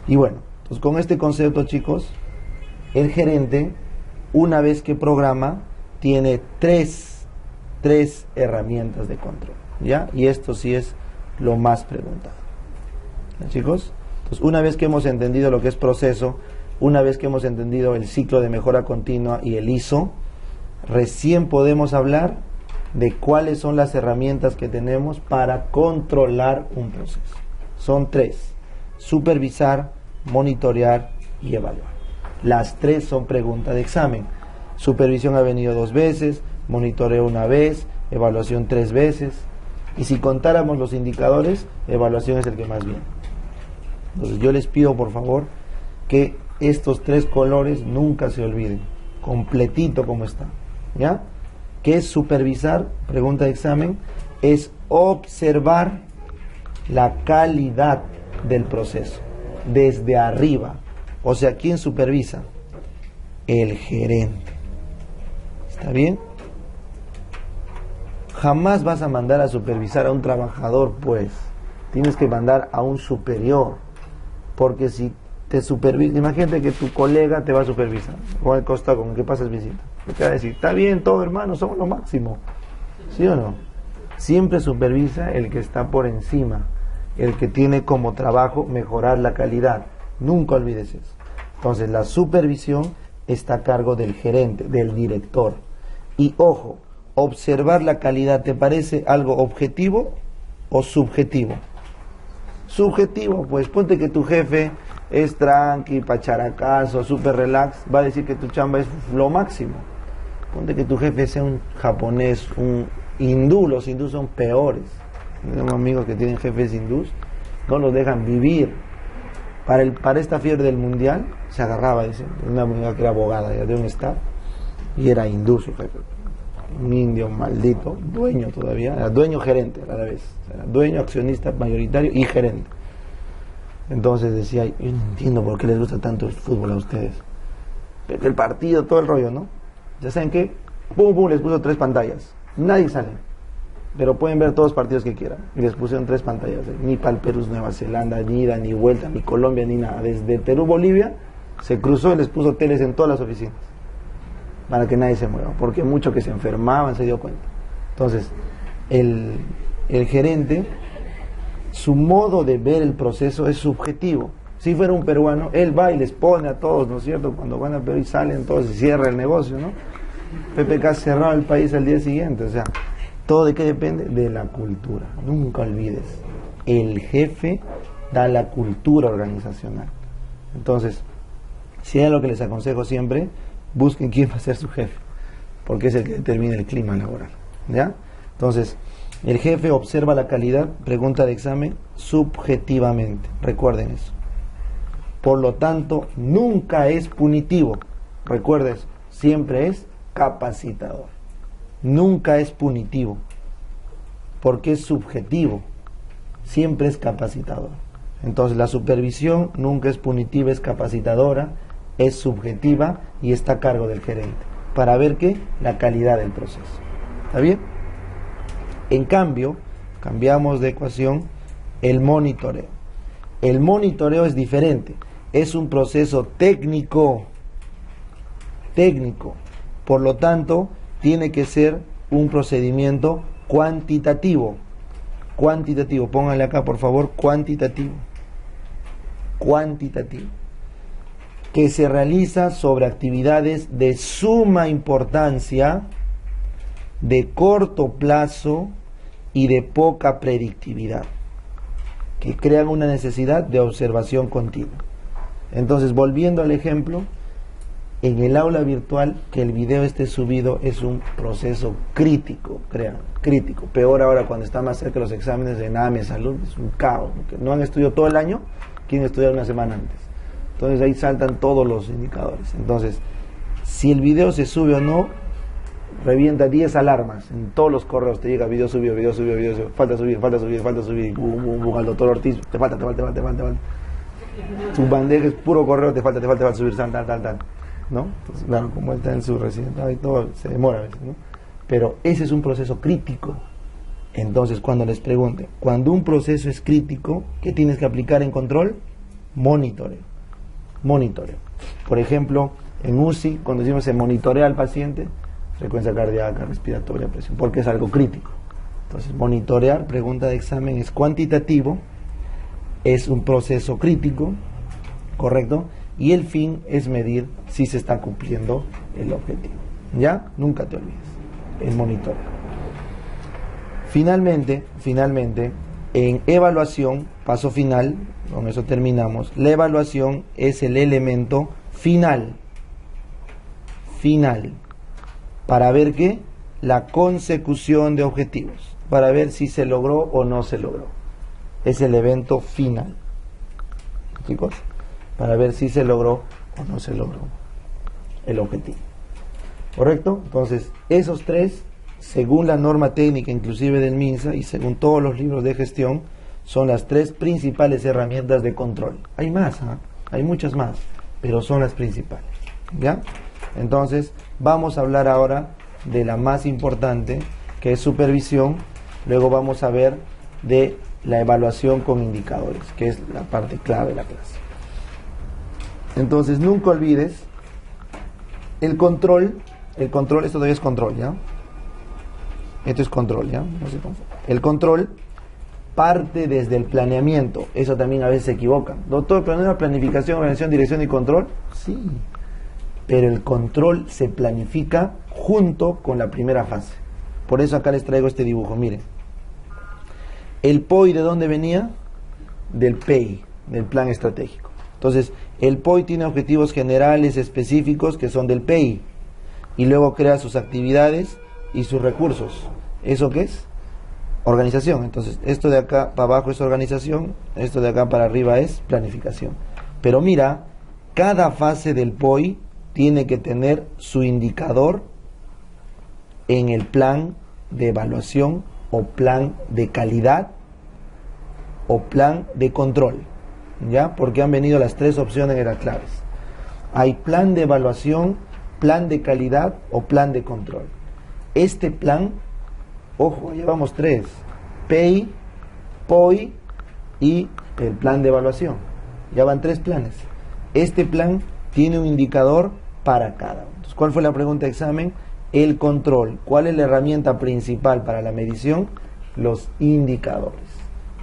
Y bueno, pues con este concepto, chicos, el gerente, una vez que programa, tiene tres herramientas de control, ¿ya? Y esto sí es lo más preguntado, ¿ya, chicos? Entonces, una vez que hemos entendido lo que es proceso, una vez que hemos entendido el ciclo de mejora continua y el ISO, recién podemos hablar de cuáles son las herramientas que tenemos para controlar un proceso. Son tres: supervisar, monitorear y evaluar. Las tres son pregunta de examen. Supervisión ha venido 2 veces, monitoreo 1 vez, evaluación 3 veces. Y si contáramos los indicadores, evaluación es el que más viene. Entonces yo les pido por favor que estos 3 colores nunca se olviden, completito como está, ¿ya? ¿Qué es supervisar? Pregunta de examen. Es observar la calidad del proceso desde arriba. O sea, ¿quién supervisa? El gerente. ¿Está bien? Jamás vas a mandar a supervisar a un trabajador, pues. Tienes que mandar a un superior. Porque si te supervisa, imagínate que tu colega te va a supervisar, o al costado, con el que pasas visita. Te va a decir, está bien todo, hermano, somos lo máximo. ¿Sí o no? Siempre supervisa el que está por encima, el que tiene como trabajo mejorar la calidad. Nunca olvides eso. Entonces la supervisión está a cargo del gerente, del director. Y ojo, observar la calidad, ¿te parece algo objetivo o subjetivo? Subjetivo, pues ponte que tu jefe es tranqui, pacharacazo, súper relax, va a decir que tu chamba es lo máximo. Ponte que tu jefe sea un japonés, un hindú. Los hindús son peores. Tenemos amigos que tienen jefes hindús, no los dejan vivir. Para esta fiebre del mundial se agarraba, dice, una amiga que era abogada de un staff, y era hindú su jefe, un indio maldito, dueño todavía, era dueño gerente a la vez, era dueño, accionista mayoritario y gerente. Entonces decía, yo no entiendo por qué les gusta tanto el fútbol a ustedes, el partido, todo el rollo, ¿no? Ya saben qué, pum pum, les puso 3 pantallas, nadie sale, pero pueden ver todos los partidos que quieran. Y les pusieron 3 pantallas, ni para el Perú, Nueva Zelanda, ni ida, ni vuelta, ni Colombia, ni nada. Desde Perú, Bolivia, se cruzó y les puso teles en todas las oficinas, para que nadie se mueva, porque muchos que se enfermaban se dio cuenta. Entonces, el gerente, su modo de ver el proceso es subjetivo. Si fuera un peruano, él va y les pone a todos, ¿no es cierto? Cuando van a Perú y salen todos y cierra el negocio, ¿no? PPK cerraba el país al día siguiente, o sea, ¿todo de qué depende? De la cultura. Nunca olvides, el jefe da la cultura organizacional. Entonces, si es lo que les aconsejo siempre, busquen quién va a ser su jefe, porque es el que determina el clima laboral, ¿ya? Entonces, el jefe observa la calidad, pregunta de examen, subjetivamente. Recuerden eso. Por lo tanto, nunca es punitivo. Recuerden eso. Siempre es capacitador. Nunca es punitivo, porque es subjetivo. Siempre es capacitador. Entonces la supervisión nunca es punitiva, es capacitadora, es subjetiva y está a cargo del gerente. ¿Para ver qué? La calidad del proceso. ¿Está bien? En cambio, cambiamos de ecuación, el monitoreo. El monitoreo es diferente. Es un proceso técnico. Por lo tanto, tiene que ser un procedimiento cuantitativo. Pónganle acá por favor, cuantitativo, que se realiza sobre actividades de suma importancia, de corto plazo y de poca predictividad, que crean una necesidad de observación continua. Entonces, volviendo al ejemplo, en el aula virtual, que el video esté subido es un proceso crítico, crean, crítico. Peor ahora cuando está más cerca los exámenes de NAME, salud, es un caos, porque no han estudiado todo el año, quieren estudiar una semana antes. Entonces ahí saltan todos los indicadores. Entonces, si el video se sube o no, revienta 10 alarmas. En todos los correos te llega video subido, falta subir, al doctor Ortiz, te falta. Su bandeja es puro correo, te falta subir, tal. ¿No? Entonces, claro, como él está en su residencia y todo, se demora a veces, ¿no? Pero ese es un proceso crítico. Entonces, cuando les pregunten, cuando un proceso es crítico, ¿qué tienes que aplicar en control? monitoreo. Monitoreo. Por ejemplo, en UCI, cuando decimos se monitorea al paciente, frecuencia cardíaca, respiratoria, presión, porque es algo crítico. Entonces, monitorear, pregunta de examen, es cuantitativo, es un proceso crítico, ¿correcto? Y el fin es medir si se está cumpliendo el objetivo. ¿Ya? Nunca te olvides. El monitoreo. Finalmente, en evaluación, paso final, con eso terminamos. La evaluación es el elemento final. Para ver qué, la consecución de objetivos, para ver si se logró o no se logró. Es el evento final, chicos, para ver si se logró o no se logró el objetivo. ¿Correcto? Entonces, esos tres, según la norma técnica inclusive del MINSA y según todos los libros de gestión, son las tres principales herramientas de control. Hay más, hay muchas más, pero son las principales. ¿Ya? Entonces, vamos a hablar ahora de la más importante, que es supervisión. Luego vamos a ver de la evaluación con indicadores, que es la parte clave de la clase. Entonces, nunca olvides el control, esto todavía es control, ¿ya? Esto es control, ¿ya? No se confunde. El control parte desde el planeamiento. Eso también a veces se equivocan. Doctor, pero no era planificación, organización, dirección y control. Sí, pero el control se planifica junto con la primera fase. Por eso acá les traigo este dibujo, miren. El POI, ¿de dónde venía? Del PEI, del plan estratégico. Entonces, el POI tiene objetivos generales específicos que son del PEI, y luego crea sus actividades y sus recursos. ¿Eso qué es? Organización. Entonces, esto de acá para abajo es organización, esto de acá para arriba es planificación. Pero mira, cada fase del POI tiene que tener su indicador en el plan de evaluación o plan de calidad o plan de control, ¿ya? Porque han venido las tres opciones en las claves. Hay plan de evaluación, plan de calidad o plan de control. Este plan, ojo, llevamos tres: PEI, POI y el plan de evaluación. Ya van tres planes. Este plan tiene un indicador para cada uno. Entonces, ¿cuál fue la pregunta de examen? El control. ¿Cuál es la herramienta principal para la medición? Los indicadores.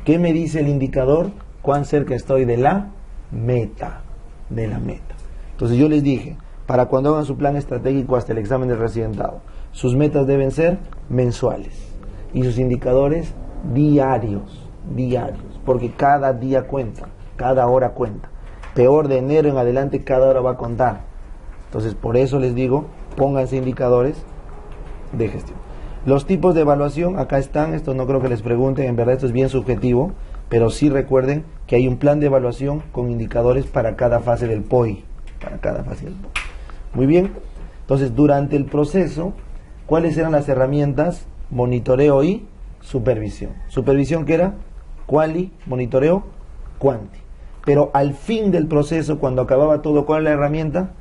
¿Qué me dice el indicador? ¿Cuán cerca estoy de la meta? De la meta. Entonces yo les dije, para cuando hagan su plan estratégico hasta el examen de residentado, sus metas deben ser mensuales y sus indicadores diarios, porque cada día cuenta, cada hora cuenta. Peor, de enero en adelante cada hora va a contar. Entonces por eso les digo, pónganse indicadores de gestión. Los tipos de evaluación, acá están, esto no creo que les pregunten, en verdad esto es bien subjetivo, pero sí recuerden que hay un plan de evaluación con indicadores para cada fase del POI, Muy bien, entonces durante el proceso, ¿cuáles eran las herramientas? Monitoreo y supervisión. ¿Supervisión qué era? Quali, monitoreo, quanti. Pero al fin del proceso, cuando acababa todo, ¿cuál es la herramienta?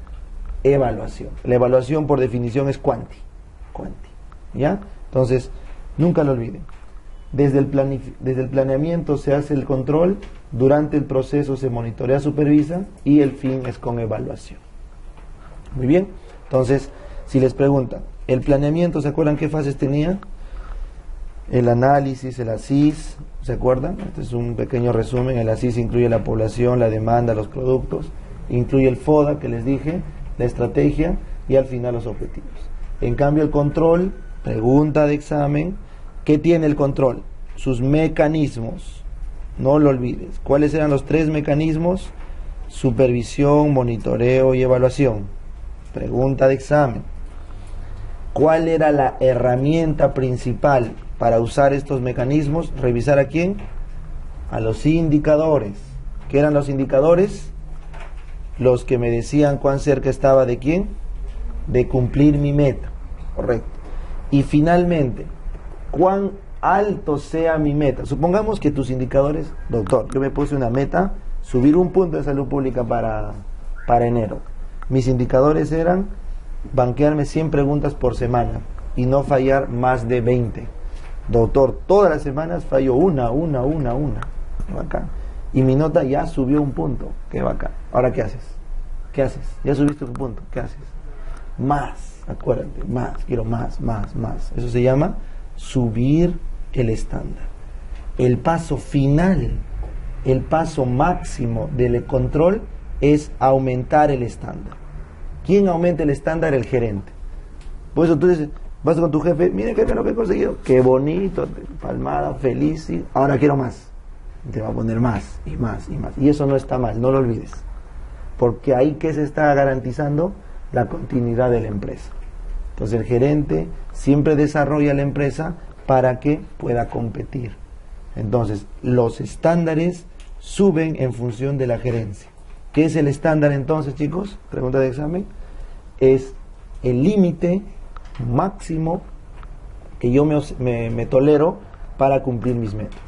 Evaluación. La evaluación por definición es quanti. ¿Ya? Entonces, nunca lo olviden. Desde el planeamiento se hace el control, durante el proceso se monitorea, supervisa y el fin es con evaluación. Muy bien. Entonces, si les preguntan, ¿el planeamiento se acuerdan qué fases tenía? El análisis, el ASIS, ¿se acuerdan? Este es un pequeño resumen. El ASIS incluye la población, la demanda, los productos, incluye el FODA que les dije, la estrategia y al final los objetivos. En cambio el control, pregunta de examen, ¿qué tiene el control? Sus mecanismos, no lo olvides. ¿Cuáles eran los tres mecanismos? Supervisión, monitoreo y evaluación. Pregunta de examen. ¿Cuál era la herramienta principal para usar estos mecanismos? ¿Revisar a quién? A los indicadores. ¿Qué eran los indicadores? Los que me decían cuán cerca estaba de quién, de cumplir mi meta, correcto. Y finalmente, cuán alto sea mi meta. Supongamos que tus indicadores, doctor, yo me puse una meta, subir un punto de salud pública para enero. Mis indicadores eran banquearme 100 preguntas por semana y no fallar más de 20. Doctor, todas las semanas fallo una. Acá. y mi nota ya subió un punto. Qué bacán. Ahora, ¿qué haces? ¿Qué haces? Ya subiste un punto. ¿Qué haces? Más, acuérdate, más, quiero más, más, más. Eso se llama subir el estándar. El paso final, el paso máximo del control es aumentar el estándar. ¿Quién aumenta el estándar? El gerente. Por eso tú dices, vas con tu jefe, mire jefe lo que he conseguido, qué bonito, palmada, feliz, sí. Ahora quiero más. Te va a poner más y más y más. Y eso no está mal, no lo olvides. Porque ahí que se está garantizando la continuidad de la empresa. Entonces el gerente siempre desarrolla la empresa para que pueda competir. Entonces los estándares suben en función de la gerencia. ¿Qué es el estándar entonces, chicos? Pregunta de examen. Es el límite máximo que yo me tolero para cumplir mis metas.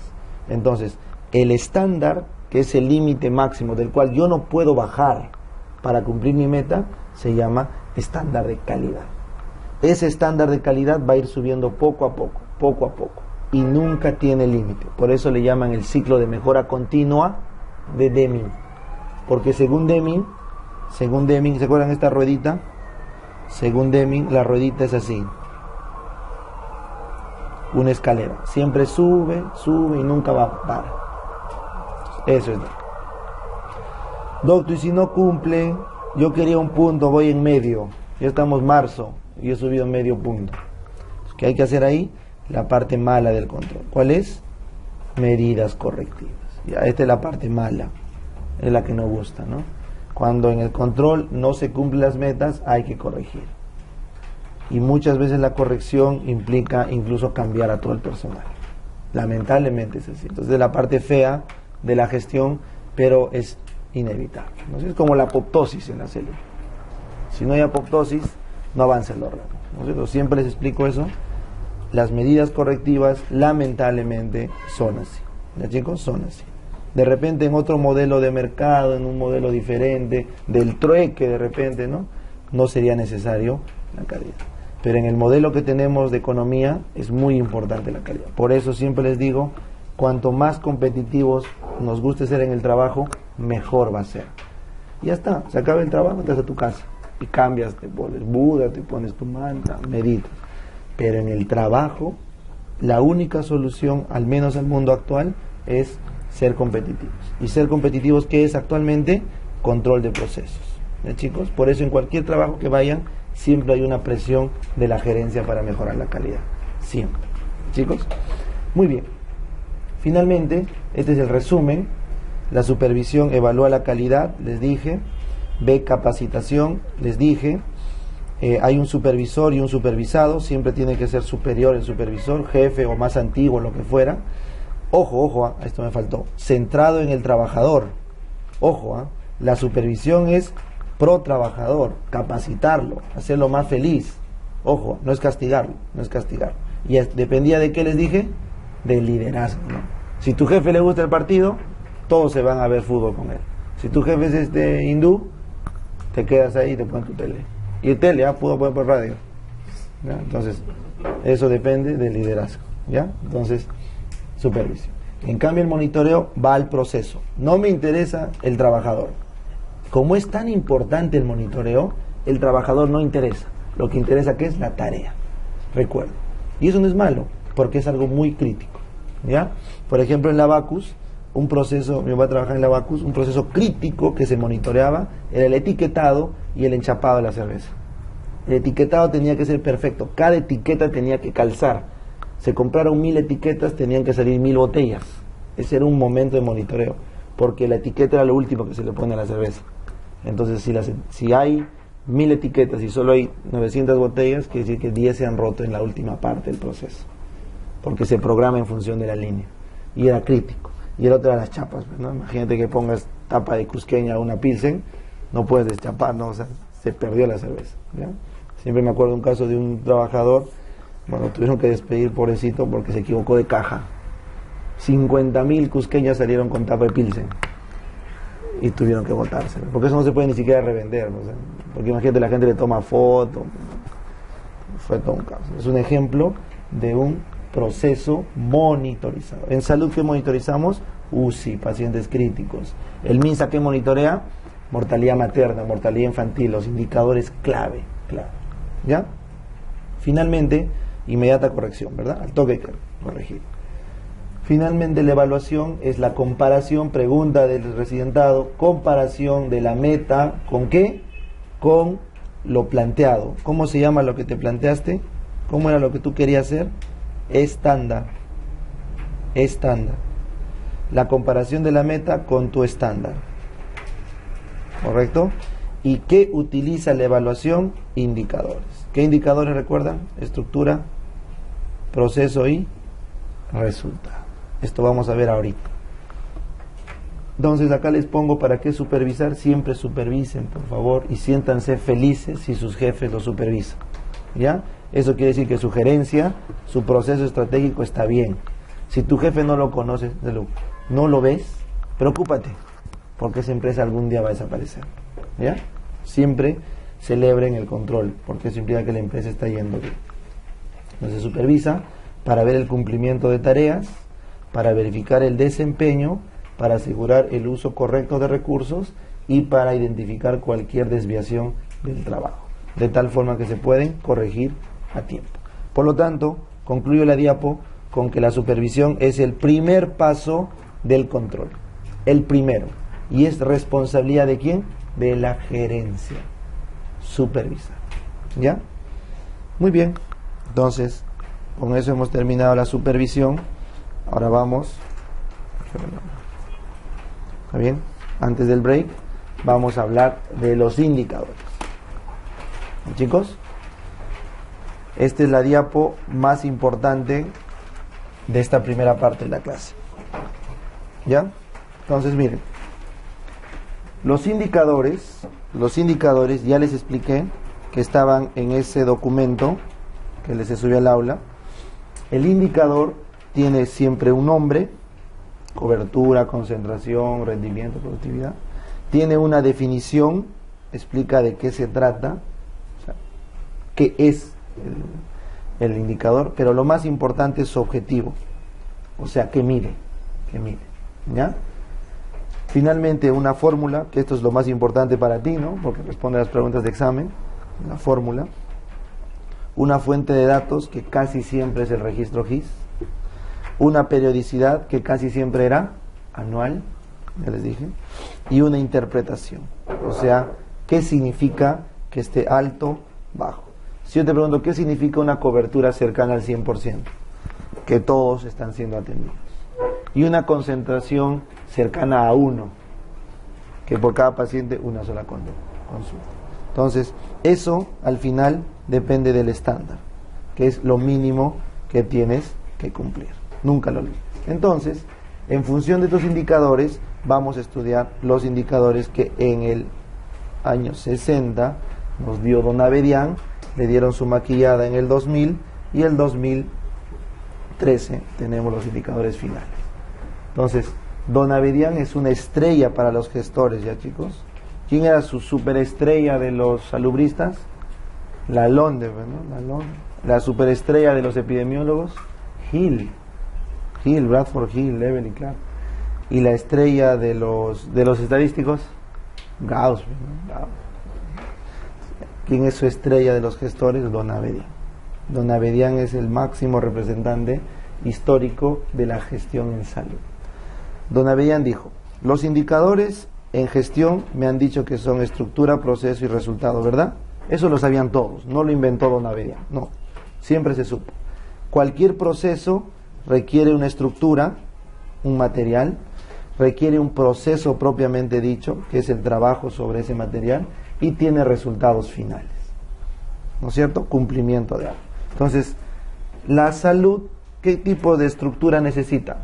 Entonces, el estándar, que es el límite máximo del cual yo no puedo bajar para cumplir mi meta, se llama estándar de calidad. Ese estándar de calidad va a ir subiendo poco a poco, y nunca tiene límite. Por eso le llaman el ciclo de mejora continua de Deming. Porque según Deming, ¿se acuerdan esta ruedita? Según Deming, la ruedita es así. Una escalera. Siempre sube y nunca va a parar. Eso es. Doctor, y si no cumple, yo quería un punto, voy en medio. Ya estamos marzo y he subido medio punto. ¿Qué hay que hacer ahí? La parte mala del control. ¿Cuál es? Medidas correctivas. Ya, esta es la parte mala. Es la que nos gusta, ¿no? Cuando en el control no se cumplen las metas, hay que corregir. Y muchas veces la corrección implica incluso cambiar a todo el personal. Lamentablemente es así. Entonces es la parte fea de la gestión, pero es inevitable, ¿no? Es como la apoptosis en la célula. Si no hay apoptosis, no avanza el órgano, ¿no? Siempre les explico eso. Las medidas correctivas lamentablemente son así. ¿Ya, chicos? Son así. De repente en otro modelo de mercado, en un modelo diferente, del trueque de repente, no sería necesario la calidad. Pero en el modelo que tenemos de economía es muy importante la calidad. Por eso siempre les digo, cuanto más competitivos nos guste ser en el trabajo, mejor va a ser. Y ya está, se acaba el trabajo, te vas a tu casa y cambias, te pones Buda, te pones tu mantra, meditas. Pero en el trabajo, la única solución, al menos al mundo actual, es ser competitivos. ¿Y ser competitivos qué es actualmente? Control de procesos. ¿Ya, chicos? Por eso en cualquier trabajo que vayan, siempre hay una presión de la gerencia para mejorar la calidad. Siempre. ¿Chicos? Muy bien. Finalmente, este es el resumen. La supervisión evalúa la calidad, les dije. B, capacitación, les dije. Hay un supervisor y un supervisado. Siempre tiene que ser superior el supervisor, jefe o más antiguo, lo que fuera. Ojo, esto me faltó. Centrado en el trabajador. Ojo, la supervisión es pro trabajador, capacitarlo, hacerlo más feliz. Ojo, no es castigarlo. Y dependía de qué les dije, del liderazgo, ¿no? Si tu jefe le gusta el partido, todos se van a ver fútbol con él. Si tu jefe es hindú, te quedas ahí y te pones tu tele. Y el tele, puedo poner por radio. ¿Ya? Entonces, eso depende del liderazgo. ¿Ya? Entonces, supervisión. En cambio, el monitoreo va al proceso. No me interesa el trabajador. Como es tan importante el monitoreo, el trabajador no interesa. Lo que interesa que es la tarea. Recuerda. Y eso no es malo, porque es algo muy crítico. ¿Ya? Por ejemplo, en la Abacus, un proceso, yo voy a trabajar en la Abacus, un proceso crítico que se monitoreaba era el etiquetado y el enchapado de la cerveza. El etiquetado tenía que ser perfecto. Cada etiqueta tenía que calzar. Se compraron 1000 etiquetas, tenían que salir 1000 botellas. Ese era un momento de monitoreo, porque la etiqueta era lo último que se le pone a la cerveza. Entonces, si hay 1000 etiquetas y solo hay 900 botellas, quiere decir que 10 se han roto en la última parte del proceso, porque se programa en función de la línea. Y era crítico. Y el otro era las chapas, ¿no? Imagínate que pongas tapa de cusqueña a una pilsen, no puedes deschapar, ¿no? O sea, se perdió la cerveza, ¿ya? Siempre me acuerdo un caso de un trabajador, bueno, tuvieron que despedir, pobrecito, porque se equivocó de caja. 50.000 cusqueñas salieron con tapa de pilsen y tuvieron que botarse, porque eso no se puede ni siquiera revender, ¿no? O sea, porque imagínate, la gente le toma foto, fue todo un caso. Es un ejemplo de un proceso monitorizado. En salud, ¿qué monitorizamos? UCI, pacientes críticos. El MINSA, ¿qué monitorea? Mortalidad materna, mortalidad infantil, los indicadores clave. ¿Ya? Finalmente, inmediata corrección, ¿verdad? Al toque hay que corregir. Finalmente, la evaluación es la comparación, pregunta del residentado, comparación de la meta, ¿con qué? Con lo planteado. ¿Cómo se llama lo que te planteaste? ¿Cómo era lo que tú querías hacer? Estándar. La comparación de la meta con tu estándar. ¿Correcto? ¿Y qué utiliza la evaluación? Indicadores. ¿Qué indicadores recuerdan? Estructura, proceso y resultado. Esto vamos a ver ahorita. Entonces acá les pongo para qué supervisar. Siempre supervisen, por favor, y siéntanse felices si sus jefes lo supervisan. ¿Ya? Eso quiere decir que su gerencia, su proceso estratégico está bien. Si tu jefe no lo conoces, no lo ves, preocúpate, porque esa empresa algún día va a desaparecer. ¿Ya? Siempre celebren el control, porque eso implica que la empresa está yendo bien. Entonces supervisa para ver el cumplimiento de tareas, para verificar el desempeño, para asegurar el uso correcto de recursos y para identificar cualquier desviación del trabajo, de tal forma que se pueden corregir a tiempo. Por lo tanto, concluyo la diapo con que la supervisión es el primer paso del control, el primero, y es responsabilidad ¿de quién? De la gerencia, supervisar. ¿Ya? Muy bien, entonces con eso hemos terminado la supervisión. Ahora vamos, ¿está bien? Antes del break vamos a hablar de los indicadores. Chicos, esta es la diapo más importante de esta primera parte de la clase. ¿Ya? Entonces miren, los indicadores ya les expliqué que estaban en ese documento que les subí al aula. El indicador tiene siempre un nombre: cobertura, concentración, rendimiento, productividad. Tiene una definición, explica de qué se trata, o sea, qué es el indicador, pero lo más importante es su objetivo, o sea, que mide, ¿ya? Finalmente, una fórmula, que esto es lo más importante para ti, ¿no? Porque responde a las preguntas de examen, la fórmula. Una fuente de datos, que casi siempre es el registro GIS. Una periodicidad, que casi siempre era anual, ya les dije. Y una interpretación, o sea, ¿qué significa que esté alto, bajo? Si yo te pregunto, ¿qué significa una cobertura cercana al 100%? Que todos están siendo atendidos. Y una concentración cercana a 1, que por cada paciente una sola consulta. Entonces, eso al final depende del estándar, que es lo mínimo que tienes que cumplir. Nunca lo olvides. Entonces, en función de estos indicadores, vamos a estudiar los indicadores que en el año 60 nos dio Don Abedian, le dieron su maquillada en el 2000, y el 2013 tenemos los indicadores finales. Entonces, Don Abedian es una estrella para los gestores, ¿ya, chicos? ¿Quién era su superestrella de los salubristas? La Londe, ¿no? La superestrella de los epidemiólogos, Hill, Bradford Hill, Level y Clark. Y la estrella de los estadísticos, Gauss, ¿no? Gauss. ¿Quién es su estrella de los gestores? Don Abedian. Don Abedian es el máximo representante histórico de la gestión en salud. Don Abedian dijo: los indicadores en gestión me han dicho que son estructura, proceso y resultado, ¿verdad? Eso lo sabían todos, no lo inventó Don Abedian, no, siempre se supo. Cualquier proceso requiere una estructura, un material, requiere un proceso propiamente dicho, que es el trabajo sobre ese material, y tiene resultados finales, ¿no es cierto? Cumplimiento de algo. Entonces, la salud, ¿qué tipo de estructura necesita?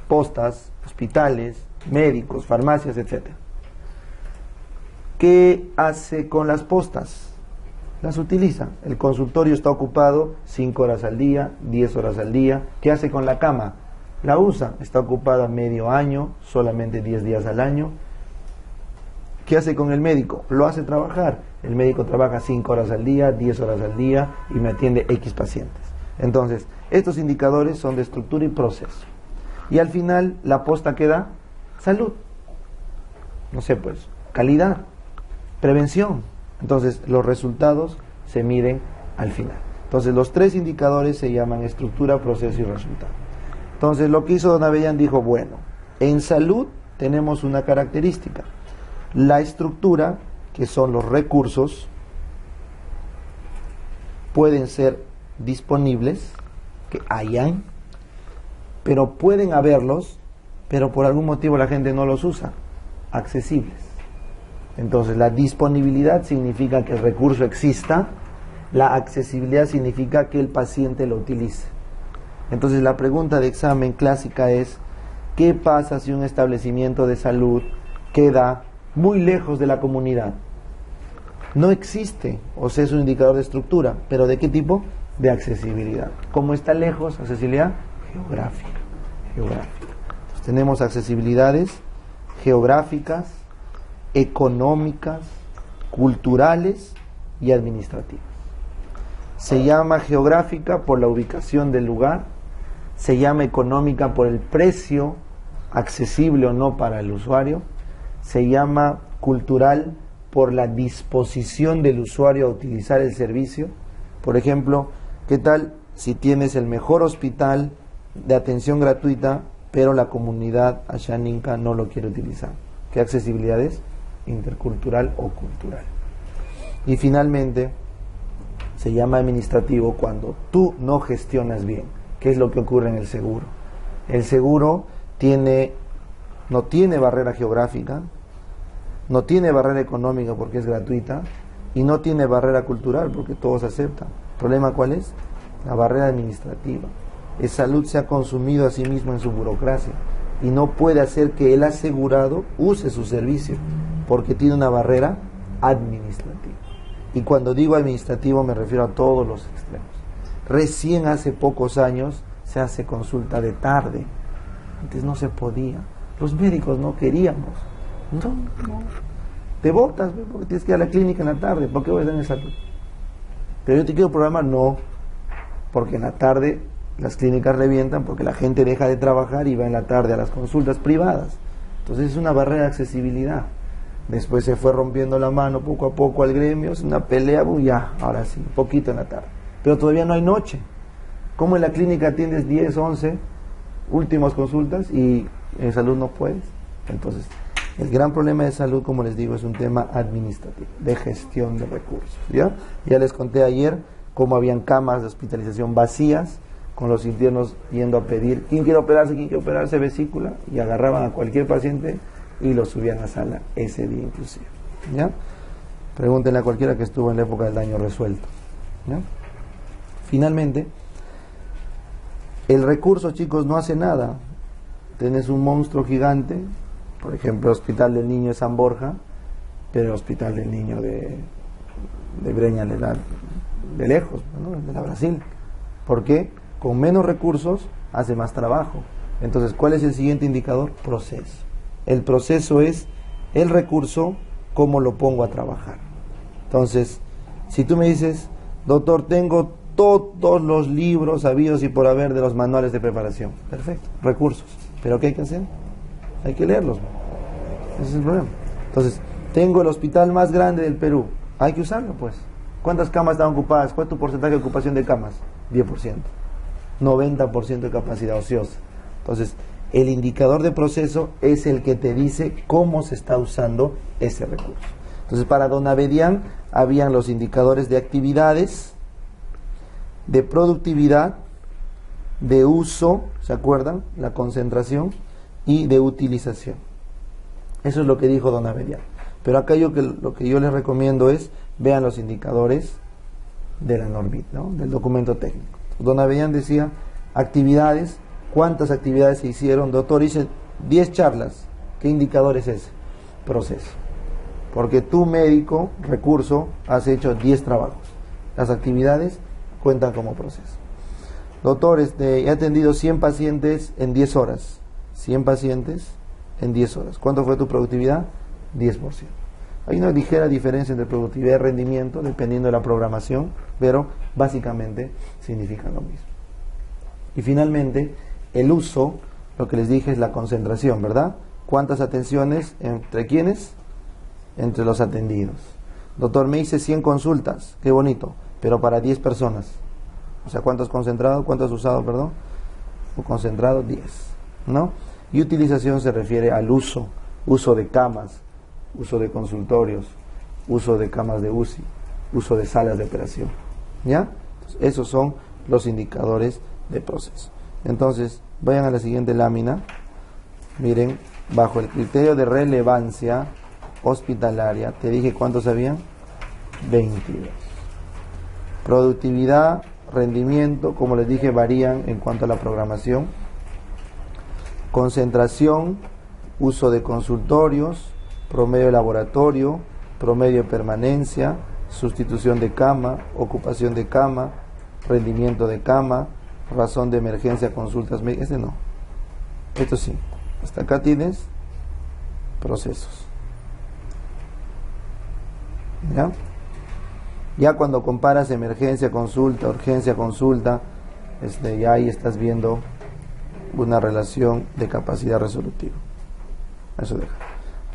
Postas, hospitales, médicos, farmacias, etc. ¿Qué hace con las postas? Las utiliza. El consultorio está ocupado 5 horas al día, 10 horas al día. ¿Qué hace con la cama? La usa. Está ocupada medio año, solamente 10 días al año. ¿Qué hace con el médico? Lo hace trabajar. El médico trabaja 5 horas al día, 10 horas al día y me atiende X pacientes. Entonces, estos indicadores son de estructura y proceso. Y al final la posta queda salud. No sé, pues, calidad, prevención. Entonces, los resultados se miden al final. Entonces, los 3 indicadores se llaman estructura, proceso y resultado. Entonces, lo que hizo Don Avellán dijo, bueno, en salud tenemos una característica. La estructura, que son los recursos, pueden ser disponibles, que hayan, pero pueden haberlos, pero por algún motivo la gente no los usa, accesibles. Entonces, la disponibilidad significa que el recurso exista, la accesibilidad significa que el paciente lo utilice. Entonces, la pregunta de examen clásica es, ¿qué pasa si un establecimiento de salud queda muy lejos de la comunidad? No existe, o sea, es un indicador de estructura, pero ¿de qué tipo? De accesibilidad. ¿Cómo está lejos? Accesibilidad geográfica. Entonces, tenemos accesibilidades geográficas, económicas, culturales y administrativas. Se llama geográfica por la ubicación del lugar, se llama económica por el precio accesible o no para el usuario, se llama cultural por la disposición del usuario a utilizar el servicio. Por ejemplo, ¿qué tal si tienes el mejor hospital de atención gratuita, pero la comunidad ashaninka no lo quiere utilizar? ¿Qué accesibilidad es? Intercultural o cultural. Y finalmente, se llama administrativo cuando tú no gestionas bien. ¿Qué es lo que ocurre en el seguro? El seguro no tiene barrera geográfica, no tiene barrera económica porque es gratuita, y no tiene barrera cultural porque todos aceptan. ¿El problema cuál es? La barrera administrativa. El salud se ha consumido a sí mismo en su burocracia y no puede hacer que el asegurado use su servicio porque tiene una barrera administrativa. Y cuando digo administrativo me refiero a todos los extremos. Recién hace pocos años se hace consulta de tarde. Antes no se podía. Los médicos no queríamos. No. Te botas porque tienes que ir a la clínica en la tarde. ¿Por qué voy a estar en salud? Pero yo te quiero programar. No. Porque en la tarde las clínicas revientan porque la gente deja de trabajar y va en la tarde a las consultas privadas. Entonces es una barrera de accesibilidad. Después se fue rompiendo la mano poco a poco al gremio, es una pelea, ya, ahora sí, un poquito en la tarde. Pero todavía no hay noche. ¿Cómo en la clínica atiendes 10, 11 últimas consultas y en salud no puedes? Entonces, el gran problema de salud, como les digo, es un tema administrativo, de gestión de recursos. Ya les conté ayer cómo habían camas de hospitalización vacías, con los internos yendo a pedir, ¿quién quiere operarse vesícula? Y agarraban a cualquier paciente y lo subían a sala ese día inclusive. ¿Ya? Pregúntenle a cualquiera que estuvo en la época del daño resuelto. ¿Ya? Finalmente, el recurso, chicos, no hace nada. Tenés un monstruo gigante, por ejemplo, el Hospital del Niño de San Borja, pero el Hospital del Niño de Breña le da de lejos, ¿no? De la Brasil. ¿Por qué? Con menos recursos hace más trabajo. Entonces, ¿cuál es el siguiente indicador? Proceso. El proceso es el recurso, cómo lo pongo a trabajar. Entonces, si tú me dices, doctor, tengo todos los libros habidos y por haber de los manuales de preparación. Perfecto, recursos. ¿Pero qué hay que hacer? Hay que leerlos. Ese es el problema. Entonces, tengo el hospital más grande del Perú. Hay que usarlo, pues. ¿Cuántas camas están ocupadas? ¿Cuál es tu porcentaje de ocupación de camas? 10%. 90% de capacidad ociosa. Entonces, el indicador de proceso es el que te dice cómo se está usando ese recurso. Entonces, para Don Avellán habían los indicadores de actividades, de productividad, de uso, ¿se acuerdan? La concentración y de utilización. Eso es lo que dijo Don Avellán. Pero acá lo que yo les recomiendo es, vean los indicadores de la NORMIT, ¿no? Del documento técnico. Don Avellán decía, actividades. ¿Cuántas actividades se hicieron? Doctor, hice 10 charlas. ¿Qué indicador es ese? Proceso. Porque tú, médico, recurso, has hecho 10 trabajos. Las actividades cuentan como proceso. Doctor, he atendido 100 pacientes en 10 horas. 100 pacientes en 10 horas. ¿Cuánto fue tu productividad? 10%. Hay una ligera diferencia entre productividad y rendimiento, dependiendo de la programación, pero básicamente significan lo mismo. Y finalmente, el uso lo que les dije es la concentración, ¿verdad? ¿Cuántas atenciones? ¿Entre quiénes? Entre los atendidos. Doctor, me hice 100 consultas, qué bonito, pero para 10 personas. O sea, ¿cuánto has concentrado? ¿Cuánto has usado, perdón? O concentrado, 10, ¿no? Y utilización se refiere al uso de camas, uso de consultorios, uso de camas de UCI, uso de salas de operación, ¿ya? Entonces, esos son los indicadores de proceso. Entonces, vayan a la siguiente lámina. Miren, bajo el criterio de relevancia hospitalaria, te dije cuántos habían, 22. Productividad, rendimiento, como les dije, varían en cuanto a la programación. Concentración, uso de consultorios, promedio de laboratorio, promedio de permanencia, sustitución de cama, ocupación de cama, rendimiento de cama, razón de emergencia, consultas médicas. Este no. Esto sí. Hasta acá tienes procesos. ¿Ya? Ya cuando comparas emergencia, consulta, urgencia, consulta, ya ahí estás viendo una relación de capacidad resolutiva. Eso deja.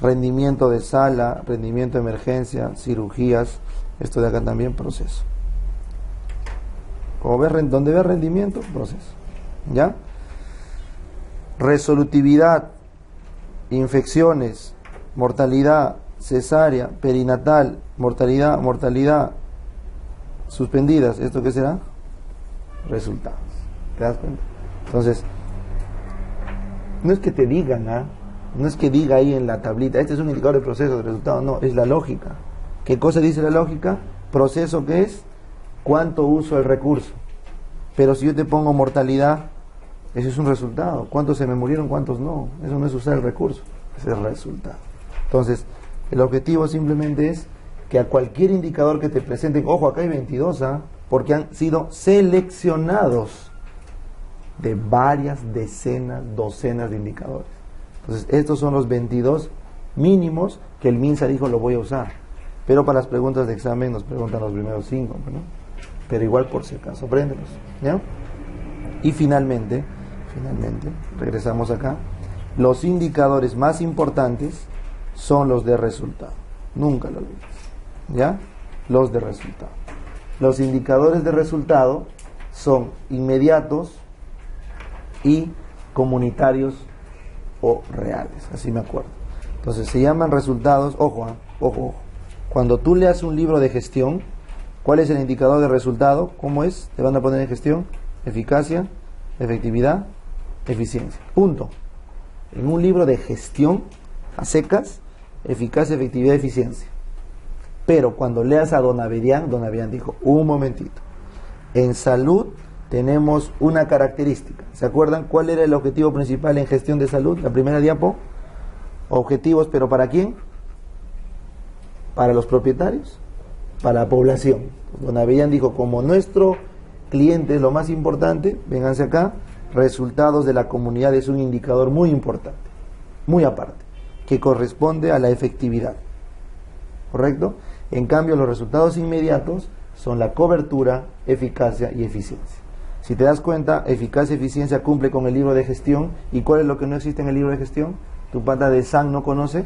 Rendimiento de sala, rendimiento de emergencia, cirugías, esto de acá también proceso. Como ves, donde ves rendimiento, proceso. ¿Ya? Resolutividad, infecciones, mortalidad, cesárea, perinatal, mortalidad suspendidas, ¿esto qué será? Resultados. ¿Te das cuenta? Entonces, no es que te digan, no es que diga ahí en la tablita, este es un indicador de proceso de resultado, no, es la lógica. ¿Qué cosa dice la lógica? Proceso, ¿qué es? ¿Cuánto uso el recurso? Pero si yo te pongo mortalidad, eso es un resultado. ¿Cuántos se me murieron, cuántos no? Eso no es usar el recurso, ese es el resultado. Entonces, el objetivo simplemente es que a cualquier indicador que te presenten, ojo, acá hay 22, porque han sido seleccionados de varias decenas, docenas de indicadores. Entonces, estos son los 22 mínimos que el MINSA dijo lo voy a usar. Pero para las preguntas de examen nos preguntan los primeros 5, ¿no? Pero igual por si acaso, apréndelos, ¿ya? Y finalmente, regresamos acá, los indicadores más importantes son los de resultado. Nunca lo olvides, ¿ya? Los de resultado. Los indicadores de resultado son inmediatos y comunitarios o reales, así me acuerdo. Entonces se llaman resultados, ojo, ojo. Cuando tú leas un libro de gestión, ¿cuál es el indicador de resultado? ¿Cómo es? Te van a poner en gestión, eficacia, efectividad, eficiencia. Punto. En un libro de gestión, a secas, eficacia, efectividad, eficiencia. Pero cuando leas a Don Avedian dijo, un momentito, en salud tenemos una característica. ¿Se acuerdan cuál era el objetivo principal en gestión de salud? La primera diapo. Objetivos, ¿pero para quién? Para los propietarios, para la población. Don Avedian dijo, como nuestro cliente es lo más importante, vénganse acá, resultados de la comunidad es un indicador muy importante, muy aparte, que corresponde a la efectividad. ¿Correcto? En cambio, los resultados inmediatos son la cobertura, eficacia y eficiencia. Si te das cuenta, eficacia y eficiencia cumple con el libro de gestión. ¿Y cuál es lo que no existe en el libro de gestión? Tu pata de SAN no conoce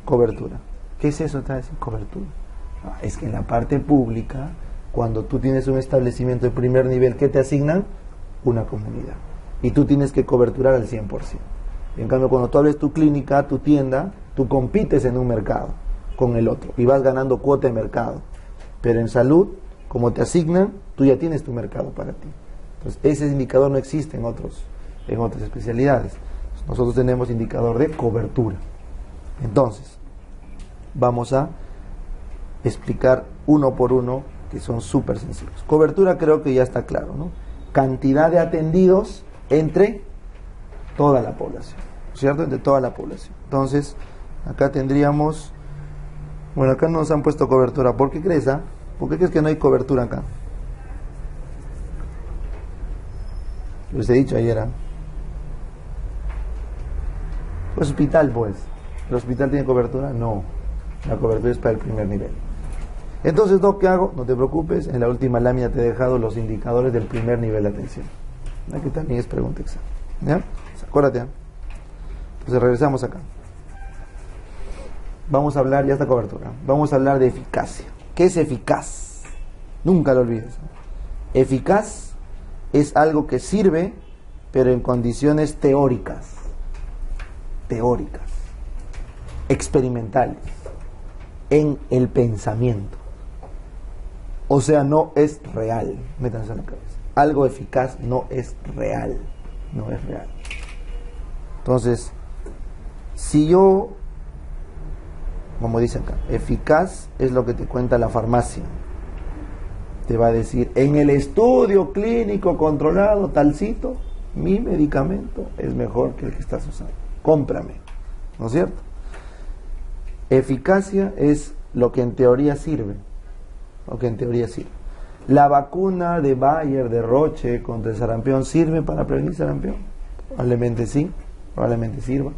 cobertura. ¿Qué es eso? Cobertura. Es que en la parte pública, cuando tú tienes un establecimiento de primer nivel, ¿qué te asignan? Una comunidad. Y tú tienes que coberturar al 100%. En cambio, cuando tú abres tu clínica, tu tienda, tú compites en un mercado con el otro y vas ganando cuota de mercado. Pero en salud, como te asignan, tú ya tienes tu mercado para ti. Entonces, ese indicador no existe en otras especialidades. Nosotros tenemos indicador de cobertura. Entonces, vamos a explicar uno por uno, que son súper sencillos. Cobertura creo que ya está claro, ¿no? Cantidad de atendidos entre toda la población, ¿cierto? Entre toda la población. Entonces, acá tendríamos, bueno, acá nos han puesto cobertura. ¿Por qué crees, ¿Por qué crees que no hay cobertura acá? Les he dicho ayer, Hospital, pues. ¿El hospital tiene cobertura? No. La cobertura es para el primer nivel. Entonces, ¿qué hago? No te preocupes, en la última lámina te he dejado los indicadores del primer nivel de atención. Que también es pregunta examen. ¿Ya? Acuérdate, ¿eh? Entonces regresamos acá. Vamos a hablar, ya está cobertura, vamos a hablar de eficacia. ¿Qué es eficaz? Nunca lo olvides. Eficaz es algo que sirve, pero en condiciones teóricas, experimentales, en el pensamiento. O sea, no es real. Métanse en la cabeza. Algo eficaz no es real. No es real. Entonces, si yo, como dice acá, eficaz es lo que te cuenta la farmacia. Te va a decir, en el estudio clínico controlado, talcito, mi medicamento es mejor que el que estás usando. Cómprame. ¿No es cierto? Eficacia es lo que en teoría sirve. Lo que en teoría sirve. La vacuna de Bayer, de Roche contra el sarampión, ¿sirve para prevenir sarampión? Probablemente sí, probablemente sirva.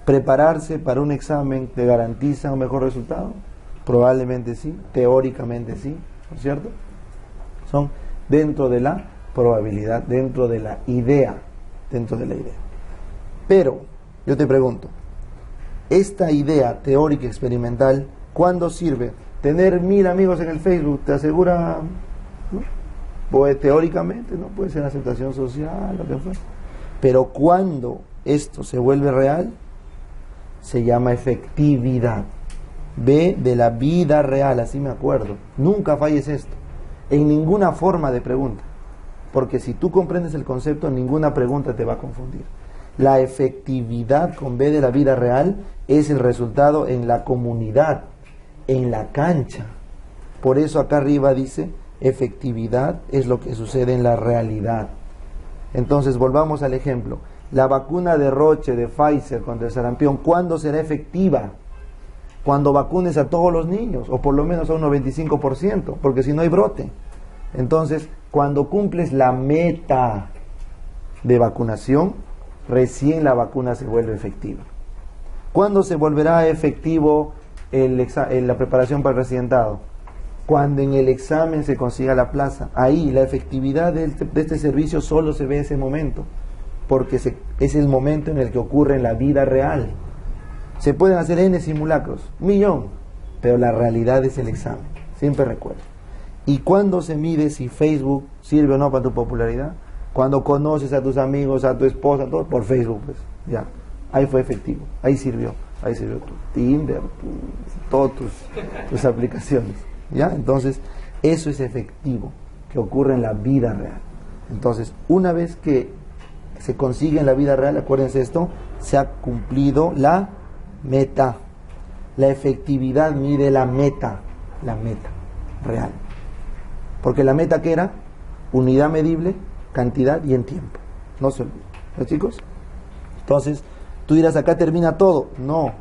¿Prepararse para un examen te garantiza un mejor resultado? Probablemente sí, teóricamente sí, ¿no es cierto? Son dentro de la probabilidad, dentro de la idea, Pero, yo te pregunto, esta idea teórica experimental, ¿cuándo sirve? Tener 1000 amigos en el Facebook, ¿te asegura? ¿No? Pues teóricamente, ¿no? Puede ser aceptación social, lo que fuera. Pero cuando esto se vuelve real, se llama efectividad. Ve de la vida real, así me acuerdo. Nunca falles esto, en ninguna forma de pregunta. Porque si tú comprendes el concepto, ninguna pregunta te va a confundir. La efectividad con B de la vida real es el resultado en la comunidad, en la cancha. Por eso acá arriba dice, efectividad es lo que sucede en la realidad. Entonces volvamos al ejemplo. La vacuna de Roche, de Pfizer contra el sarampión, ¿cuándo será efectiva? Cuando vacunes a todos los niños, o por lo menos a un 95%, porque si no hay brote. Entonces, cuando cumples la meta de vacunación, recién la vacuna se vuelve efectiva. ¿Cuándo se volverá efectivo la preparación para el residentado? Cuando en el examen se consiga la plaza. Ahí la efectividad de este servicio solo se ve en ese momento, porque es el momento en el que ocurre en la vida real. Se pueden hacer N simulacros, 1.000.000, pero la realidad es el examen. Siempre recuerdo. ¿Y cuándo se mide si Facebook sirve o no para tu popularidad? Cuando conoces a tus amigos, a tu esposa, todo por Facebook, pues, ya. Ahí fue efectivo, ahí sirvió tu Tinder, todas tus aplicaciones, ¿ya? Entonces, eso es efectivo, que ocurre en la vida real. Entonces, una vez que se consigue en la vida real, acuérdense esto, se ha cumplido la meta. La efectividad mide la meta real. Porque la meta, ¿qué era? Unidad medible, cantidad y en tiempo. No se olviden, ¿no, chicos? Entonces, tú dirás, acá termina todo. No.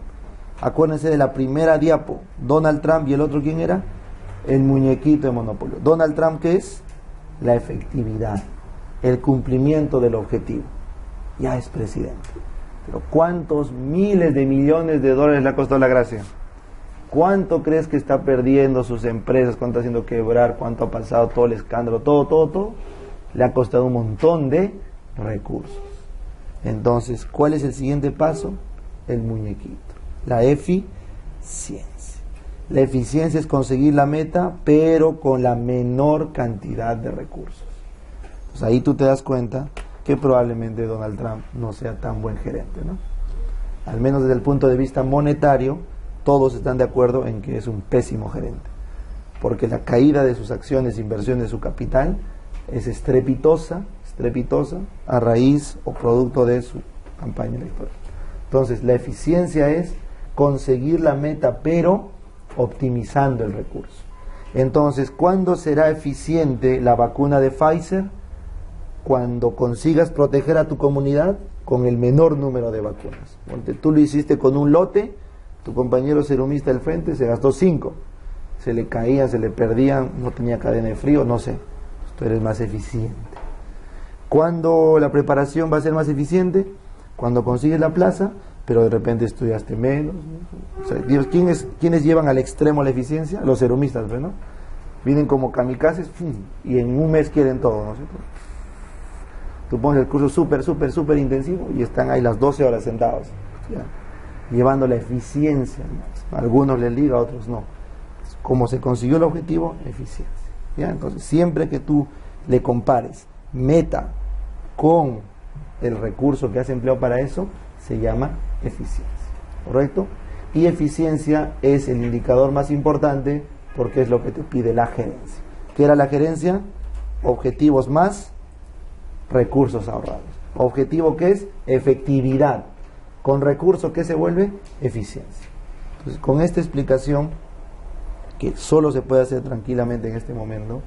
Acuérdense de la primera diapo. Donald Trump y el otro, ¿quién era? El muñequito de Monopolio. Donald Trump, ¿qué es? La efectividad, el cumplimiento del objetivo. Ya es presidente. Pero ¿cuántos miles de millones de dólares le ha costado la gracia? ¿Cuánto crees que está perdiendo sus empresas? ¿Cuánto está haciendo quebrar? ¿Cuánto ha pasado todo el escándalo? Todo. Le ha costado un montón de recursos. Entonces, ¿cuál es el siguiente paso? El muñequito. La eficiencia. La eficiencia es conseguir la meta, pero con la menor cantidad de recursos. Pues ahí tú te das cuenta que probablemente Donald Trump no sea tan buen gerente, ¿no? Al menos desde el punto de vista monetario, todos están de acuerdo en que es un pésimo gerente, porque la caída de sus acciones, inversión de su capital, es estrepitosa a raíz o producto de su campaña electoral. Entonces, la eficiencia es conseguir la meta, pero optimizando el recurso. Entonces, ¿cuándo será eficiente la vacuna de Pfizer? Cuando consigas proteger a tu comunidad con el menor número de vacunas. Porque tú lo hiciste con un lote, tu compañero serumista del frente se gastó 5, se le caían, se le perdían, no tenía cadena de frío, no sé. Tú eres más eficiente. ¿Cuándo la preparación va a ser más eficiente? Cuando consigues la plaza, pero de repente estudiaste menos. O sea, ¿quiénes llevan al extremo la eficiencia? Los serumistas, ¿no? Vienen como kamikazes y en un mes quieren todo, ¿no es cierto? Tú pones el curso súper intensivo y están ahí las 12 horas sentados, ¿ya? Llevando la eficiencia. A algunos les liga, a otros no. Como se consiguió el objetivo, eficiencia, ¿ya? Entonces, siempre que tú le compares meta con el recurso que has empleado para eso, se llama eficiencia, ¿correcto? Y eficiencia es el indicador más importante porque es lo que te pide la gerencia. ¿Qué era la gerencia? Objetivos más recursos ahorrados. Objetivo, ¿qué es? Efectividad. Con recurso, ¿qué se vuelve? Eficiencia. Entonces, con esta explicación, que solo se puede hacer tranquilamente en este momento,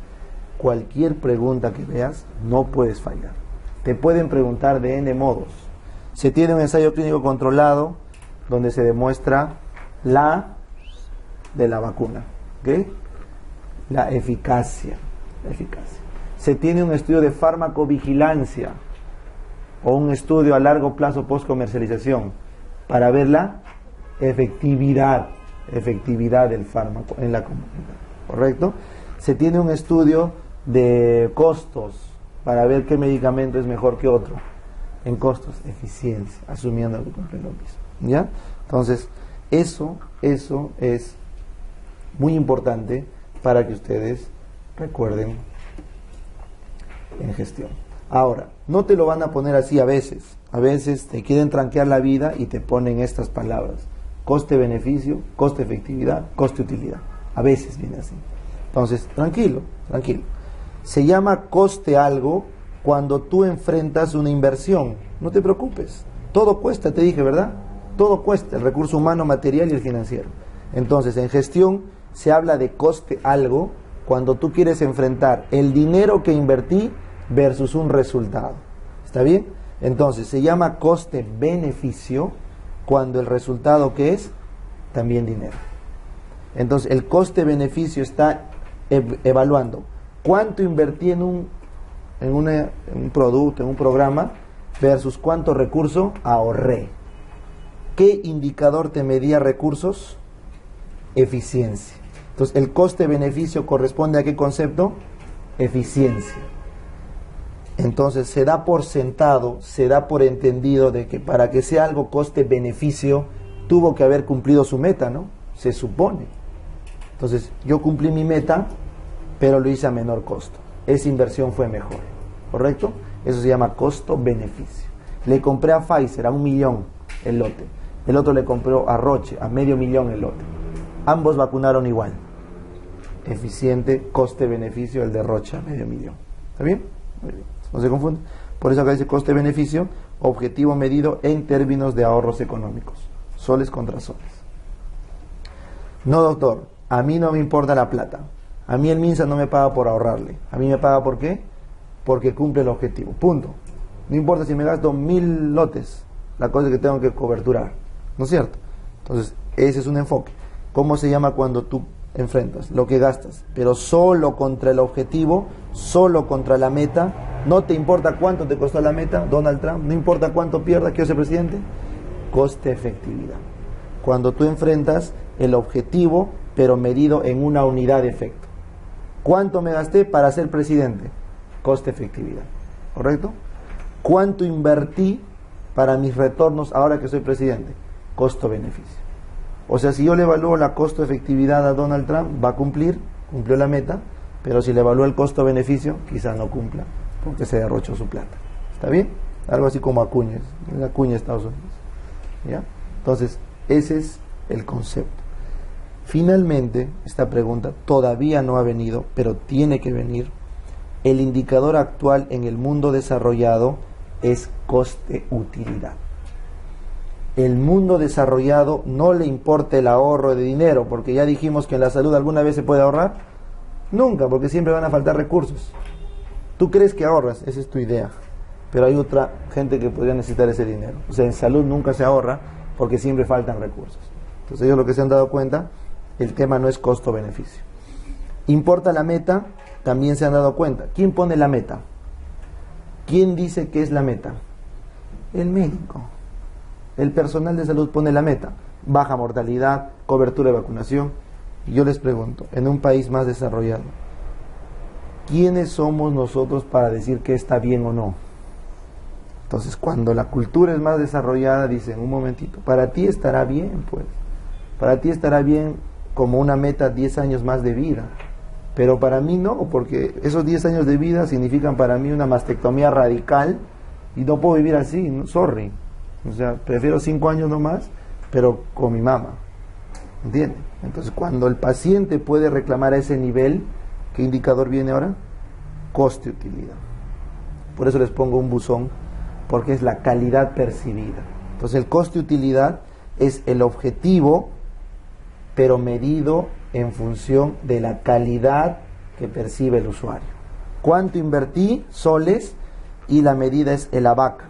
cualquier pregunta que veas, no puedes fallar. Te pueden preguntar de N modos. Se tiene un ensayo clínico controlado donde se demuestra la de la vacuna, ¿ok? La eficacia. Se tiene un estudio de farmacovigilancia o un estudio a largo plazo post comercialización para ver la efectividad del fármaco en la comunidad, ¿correcto? Se tiene un estudio de costos para ver qué medicamento es mejor que otro. En costos, eficiencia, asumiendo que cumple lo mismo, ¿ya? Entonces, eso es muy importante para que ustedes recuerden en gestión. Ahora, no te lo van a poner así a veces te quieren tranquear la vida y te ponen estas palabras: coste-beneficio, coste-efectividad, coste-utilidad. A veces viene así. Entonces, tranquilo. Se llama coste algo cuando tú enfrentas una inversión. No te preocupes, todo cuesta, te dije, ¿verdad? Todo cuesta, el recurso humano, material y el financiero. Entonces, en gestión se habla de coste algo cuando tú quieres enfrentar el dinero que invertí versus un resultado. ¿Está bien? Entonces, se llama coste-beneficio cuando el resultado, ¿qué es? También dinero. Entonces, el coste-beneficio está evaluando cuánto invertí en un producto, en un programa, versus cuánto recurso ahorré. ¿Qué indicador te medía recursos? Eficiencia. Entonces, el coste-beneficio corresponde a qué concepto? Eficiencia. Entonces, se da por sentado, se da por entendido de que para que sea algo coste-beneficio, tuvo que haber cumplido su meta, ¿no? Se supone. Entonces, yo cumplí mi meta, pero lo hice a menor costo. Esa inversión fue mejor, ¿correcto? Eso se llama costo-beneficio. Le compré a Pfizer a 1 millón el lote. El otro le compró a Roche a $500,000 el lote. Ambos vacunaron igual. Eficiente, coste-beneficio, el de Roche a $500,000. ¿Está bien? Muy bien. No se confunde. Por eso acá dice coste-beneficio, objetivo medido en términos de ahorros económicos. Soles contra soles. No, doctor, a mí no me importa la plata. A mí el MINSA no me paga por ahorrarle. A mí me paga ¿por qué? Porque cumple el objetivo. Punto. No importa si me gasto 1,000 lotes. La cosa es que tengo que coberturar. ¿No es cierto? Entonces, ese es un enfoque. ¿Cómo se llama cuando tú enfrentas lo que gastas? Pero solo contra el objetivo, solo contra la meta. No te importa cuánto te costó la meta, Donald Trump. No importa cuánto pierda, quiero ser presidente. Coste-efectividad. Cuando tú enfrentas el objetivo, pero medido en una unidad de efecto. ¿Cuánto me gasté para ser presidente? Coste-efectividad. ¿Correcto? ¿Cuánto invertí para mis retornos ahora que soy presidente? Costo-beneficio. O sea, si yo le evalúo la costo-efectividad a Donald Trump, va a cumplió la meta, pero si le evalúo el costo-beneficio, quizás no cumpla, porque se derrochó su plata. ¿Está bien? Algo así como Acuña de Estados Unidos. ¿Ya? Entonces, ese es el concepto. Finalmente, esta pregunta todavía no ha venido, pero tiene que venir. El indicador actual en el mundo desarrollado es coste-utilidad. El mundo desarrollado no le importa el ahorro de dinero, porque ya dijimos que en la salud alguna vez se puede ahorrar. Nunca, porque siempre van a faltar recursos. Tú crees que ahorras, esa es tu idea, pero hay otra gente que podría necesitar ese dinero. O sea, en salud nunca se ahorra porque siempre faltan recursos. Entonces ellos lo que se han dado cuenta, el tema no es costo-beneficio. ¿Importa la meta? También se han dado cuenta. ¿Quién pone la meta? ¿Quién dice que es la meta? El médico. El personal de salud pone la meta. Baja mortalidad, cobertura de vacunación. Y yo les pregunto, en un país más desarrollado, ¿quiénes somos nosotros para decir que está bien o no? Entonces, cuando la cultura es más desarrollada, dicen, un momentito, para ti estará bien, pues. Para ti estará bien como una meta 10 años más de vida. Pero para mí no, porque esos 10 años de vida significan para mí una mastectomía radical y no puedo vivir así, no, sorry. O sea, prefiero 5 años nomás, pero con mi mamá. ¿Entienden? Entonces, cuando el paciente puede reclamar a ese nivel, ¿qué indicador viene ahora? Coste-utilidad. Por eso les pongo un buzón, porque es la calidad percibida. Entonces, el coste-utilidad es el objetivo, pero medido en función de la calidad que percibe el usuario. ¿Cuánto invertí? Soles, y la medida es el ABAC,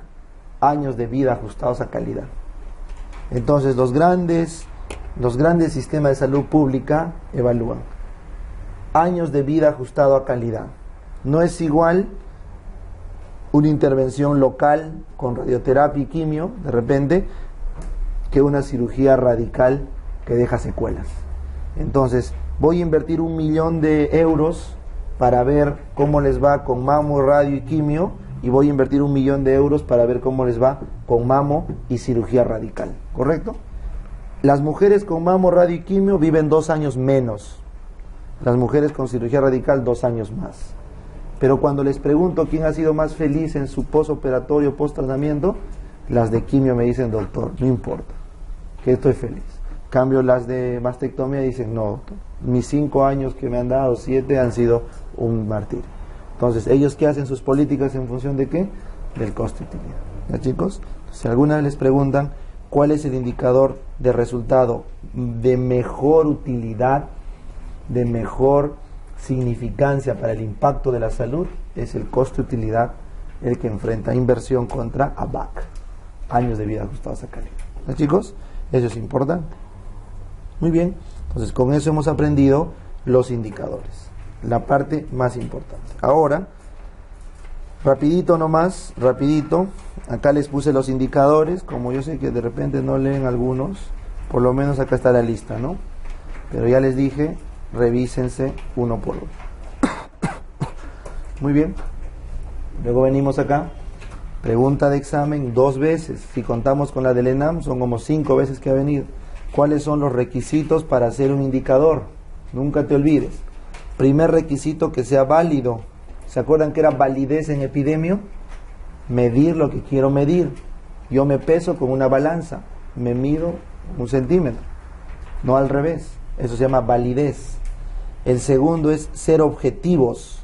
años de vida ajustados a calidad. Entonces, los grandes sistemas de salud pública evalúan años de vida ajustado a calidad. No es igual una intervención local con radioterapia y quimio, de repente, que una cirugía radical que deja secuelas. Entonces, voy a invertir 1 millón de euros para ver cómo les va con mamo, radio y quimio, y voy a invertir 1 millón de euros para ver cómo les va con mamo y cirugía radical, ¿correcto? Las mujeres con mamo, radio y quimio viven 2 años menos. Las mujeres con cirugía radical 2 años más. Pero cuando les pregunto quién ha sido más feliz en su postoperatorio, post-tratamiento, las de quimio me dicen, doctor, no importa, que estoy feliz. Cambio las de mastectomía dicen, no, doctor, mis 5 años que me han dado, 7 han sido un martirio. Entonces, ¿ellos qué hacen sus políticas en función de qué? Del coste-utilidad. ¿Ya, chicos? Si alguna vez les preguntan cuál es el indicador de resultado de mejor utilidad, de mejor significancia para el impacto de la salud, es el coste-utilidad, el que enfrenta inversión contra ABAC, años de vida ajustados a calidad. ¿Ya, chicos? Eso es importante. Muy bien, entonces con eso hemos aprendido los indicadores, la parte más importante. Ahora, rapidito nomás, rapidito, acá les puse los indicadores, como yo sé que de repente no leen algunos, por lo menos acá está la lista, ¿no? Pero ya les dije, revísense uno por uno. Muy bien, luego venimos acá, pregunta de examen 2 veces, si contamos con la del ENAM son como 5 veces que ha venido. ¿Cuáles son los requisitos para hacer un indicador? Nunca te olvides. Primer requisito, que sea válido. ¿Se acuerdan que era validez en epidemio? Medir lo que quiero medir. Yo me peso con una balanza, me mido 1 centímetro, no al revés. Eso se llama validez. El segundo es ser objetivos,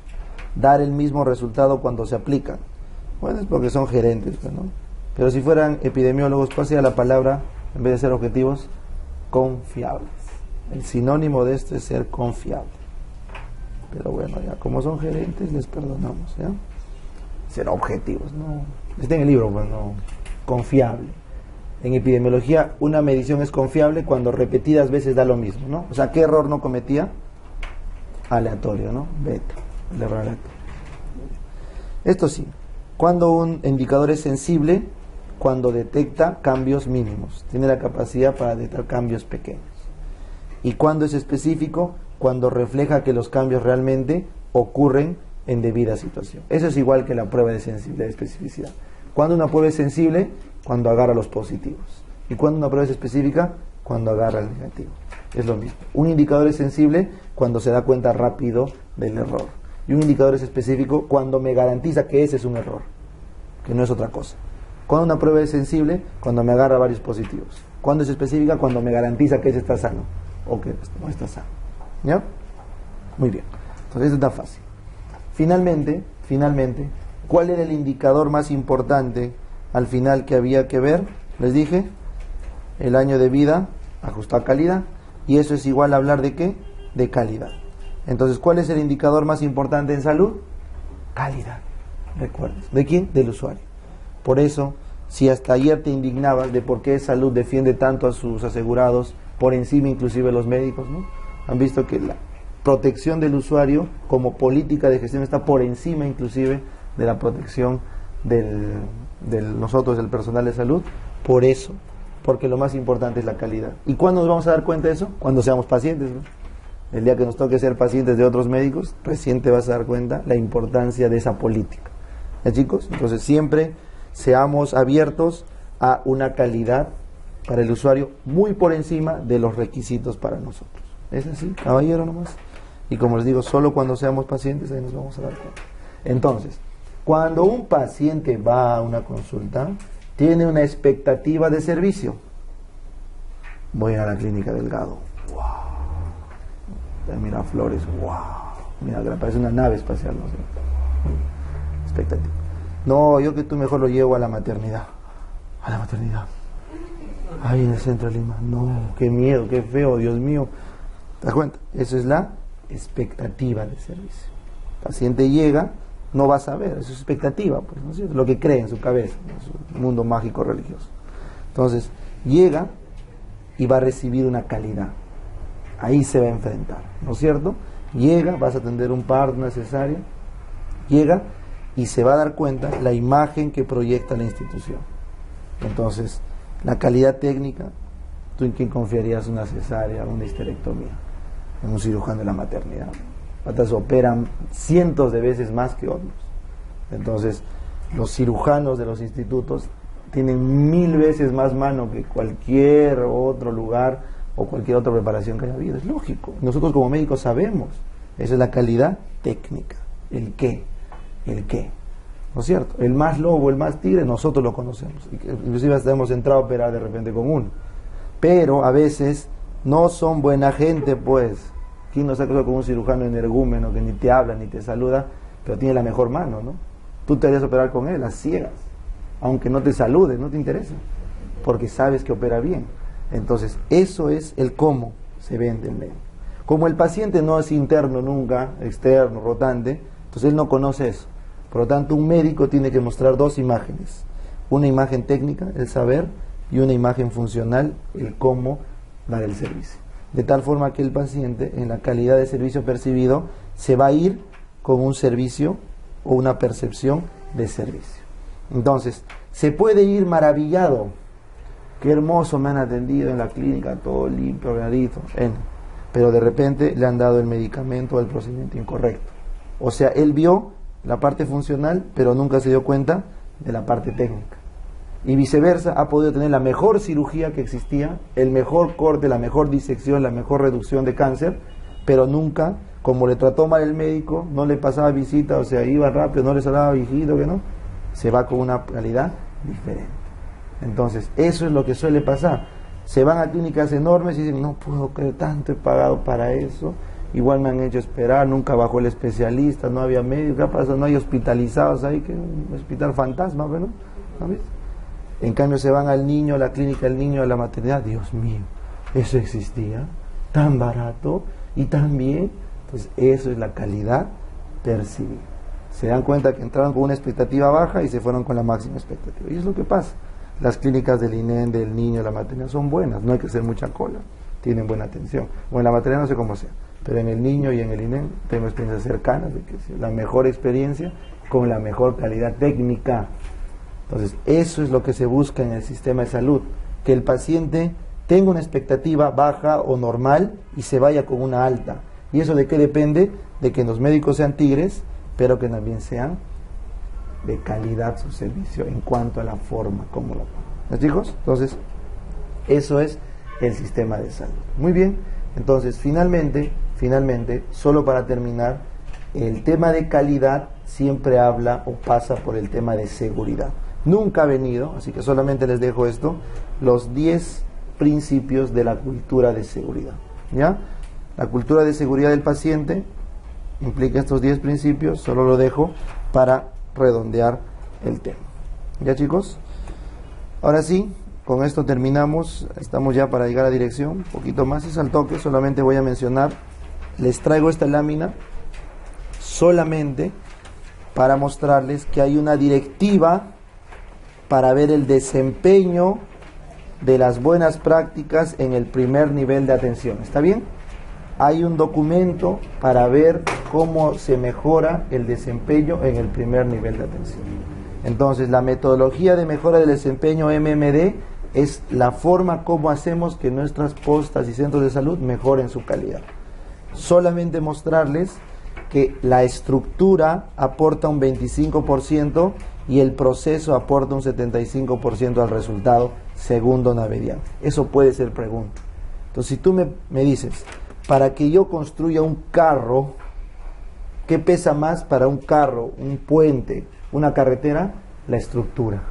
dar el mismo resultado cuando se aplican. Bueno, es porque son gerentes, ¿no? Pero si fueran epidemiólogos, ¿cuál sería la palabra en vez de ser objetivos? Confiables. El sinónimo de esto es ser confiable. Pero bueno, ya como son gerentes les perdonamos, ¿ya? Ser objetivos, no. Está en el libro, pues no. Confiable. En epidemiología, una medición es confiable cuando repetidas veces da lo mismo, ¿no? O sea, ¿qué error no cometía? Aleatorio, ¿no? Beta, el error aleatorio. Esto sí, cuando un indicador es sensible, cuando detecta cambios mínimos, tiene la capacidad para detectar cambios pequeños. Y cuando es específico, cuando refleja que los cambios realmente ocurren en debida situación. Eso es igual que la prueba de sensibilidad y especificidad. Cuando una prueba es sensible, cuando agarra los positivos. Y cuando una prueba es específica, cuando agarra el negativo. Es lo mismo. Un indicador es sensible cuando se da cuenta rápido del error. Y un indicador es específico cuando me garantiza que ese es un error, que no es otra cosa. Cuando una prueba es sensible, cuando me agarra varios positivos. Cuando es específica, cuando me garantiza que ese está sano o que no está sano. ¿Ya? Muy bien. Entonces, esto está fácil. Finalmente, ¿cuál era el indicador más importante al final que había que ver? Les dije, el año de vida ajustado a calidad. Y eso es igual a hablar de ¿qué? De calidad. Entonces, ¿cuál es el indicador más importante en salud? Calidad. ¿Recuerdas? ¿De quién? Del usuario. Por eso, si hasta ayer te indignabas de por qué Salud defiende tanto a sus asegurados, por encima inclusive de los médicos, ¿no? Han visto que la protección del usuario como política de gestión está por encima inclusive de la protección del nosotros, del personal de salud. Por eso, porque lo más importante es la calidad. ¿Y cuándo nos vamos a dar cuenta de eso? Cuando seamos pacientes, ¿no? El día que nos toque ser pacientes de otros médicos, recién te vas a dar cuenta la importancia de esa política. ¿Ya, chicos? Entonces siempre seamos abiertos a una calidad para el usuario muy por encima de los requisitos para nosotros. ¿Es así, caballero, nomás? Y como les digo, solo cuando seamos pacientes ahí nos vamos a dar cuenta. Entonces, cuando un paciente va a una consulta, tiene una expectativa de servicio. Voy a la clínica Delgado. ¡Wow! Mira flores. ¡Wow! Mira, parece una nave espacial. No sé. Expectativa. No, yo que tú mejor lo llevo a la maternidad. A la maternidad. Ahí en el centro de Lima. No, qué miedo, qué feo, Dios mío. ¿Te das cuenta? Eso es la expectativa de servicio. El paciente llega, no va a saber, eso es expectativa, pues, ¿no es cierto? Lo que cree en su cabeza, en su mundo mágico religioso. Entonces, llega y va a recibir una calidad. Ahí se va a enfrentar, ¿no es cierto? Llega, vas a atender un parto, una cesárea, llega y se va a dar cuenta la imagen que proyecta la institución. Entonces, la calidad técnica, ¿tú en quién confiarías una cesárea, una histerectomía? En un cirujano de la maternidad. Otras operan cientos de veces más que otros. Entonces, los cirujanos de los institutos tienen 1000 veces más mano que cualquier otro lugar o cualquier otra preparación que haya habido. Es lógico. Nosotros como médicos sabemos. Esa es la calidad técnica. El qué. ¿No es cierto? El más lobo, el más tigre, nosotros lo conocemos. Inclusive hasta hemos entrado a operar de repente con uno. Pero a veces no son buena gente, pues. ¿Quién nos ha cruzado con un cirujano energúmeno que ni te habla ni te saluda, pero tiene la mejor mano, ¿no? Tú te harías operar con él, a ciegas, aunque no te salude, no te interesa, porque sabes que opera bien. Entonces, eso es el cómo se vende el médico. Como el paciente no es interno nunca, externo, rotante, entonces él no conoce eso. Por lo tanto, un médico tiene que mostrar dos imágenes. Una imagen técnica, el saber, y una imagen funcional, el cómo dar el servicio. De tal forma que el paciente, en la calidad de servicio percibido, se va a ir con un servicio o una percepción de servicio. Entonces, se puede ir maravillado. Qué hermoso me han atendido en la clínica, todo limpio, ordenadito. Pero de repente le han dado el medicamento o el procedimiento incorrecto. O sea, él vio la parte funcional, pero nunca se dio cuenta de la parte técnica. Y viceversa, ha podido tener la mejor cirugía que existía, el mejor corte, la mejor disección, la mejor reducción de cáncer, pero nunca, como le trató mal el médico, no le pasaba visita, o sea, iba rápido, no le salaba viejito, que no, se va con una calidad diferente. Entonces, eso es lo que suele pasar. Se van a clínicas enormes y dicen, no puedo creer, tanto he pagado para eso, igual me han hecho esperar, nunca bajó el especialista, no había médico, ¿qué pasa? No hay hospitalizados ahí, que un hospital fantasma, ¿no? ¿Sabes? En cambio se van al niño, a la clínica del niño, a la maternidad. Dios mío, eso existía, tan barato y tan bien. Entonces eso es la calidad percibida. Se dan cuenta que entraron con una expectativa baja y se fueron con la máxima expectativa. Y es lo que pasa. Las clínicas del INEM, del niño, de la maternidad son buenas, no hay que hacer mucha cola, tienen buena atención. O en la maternidad no sé cómo sea, pero en el niño y en el INEM tengo experiencias cercanas de que es la mejor experiencia con la mejor calidad técnica. Entonces, eso es lo que se busca en el sistema de salud, que el paciente tenga una expectativa baja o normal y se vaya con una alta. ¿Y eso de qué depende? De que los médicos sean tigres, pero que también sean de calidad su servicio en cuanto a la forma como lo pagan. ¿Los chicos? Entonces, eso es el sistema de salud. Muy bien, entonces, finalmente, solo para terminar, el tema de calidad siempre habla o pasa por el tema de seguridad. Nunca ha venido, así que solamente les dejo esto, los 10 principios de la cultura de seguridad. ¿Ya? La cultura de seguridad del paciente implica estos 10 principios, solo lo dejo para redondear el tema. ¿Ya, chicos? Ahora sí, con esto terminamos, estamos ya para llegar a dirección, un poquito más es al toque, solamente voy a mencionar, les traigo esta lámina solamente para mostrarles que hay una directiva para ver el desempeño de las buenas prácticas en el primer nivel de atención. ¿Está bien? Hay un documento para ver cómo se mejora el desempeño en el primer nivel de atención. Entonces, la metodología de mejora del desempeño MMD es la forma como hacemos que nuestras postas y centros de salud mejoren su calidad. Solamente mostrarles que la estructura aporta un 25% y el proceso aporta un 75% al resultado según Don Abedian. Eso puede ser pregunta. Entonces, si tú me dices, para que yo construya un carro, ¿qué pesa más para un carro, un puente, una carretera? La estructura.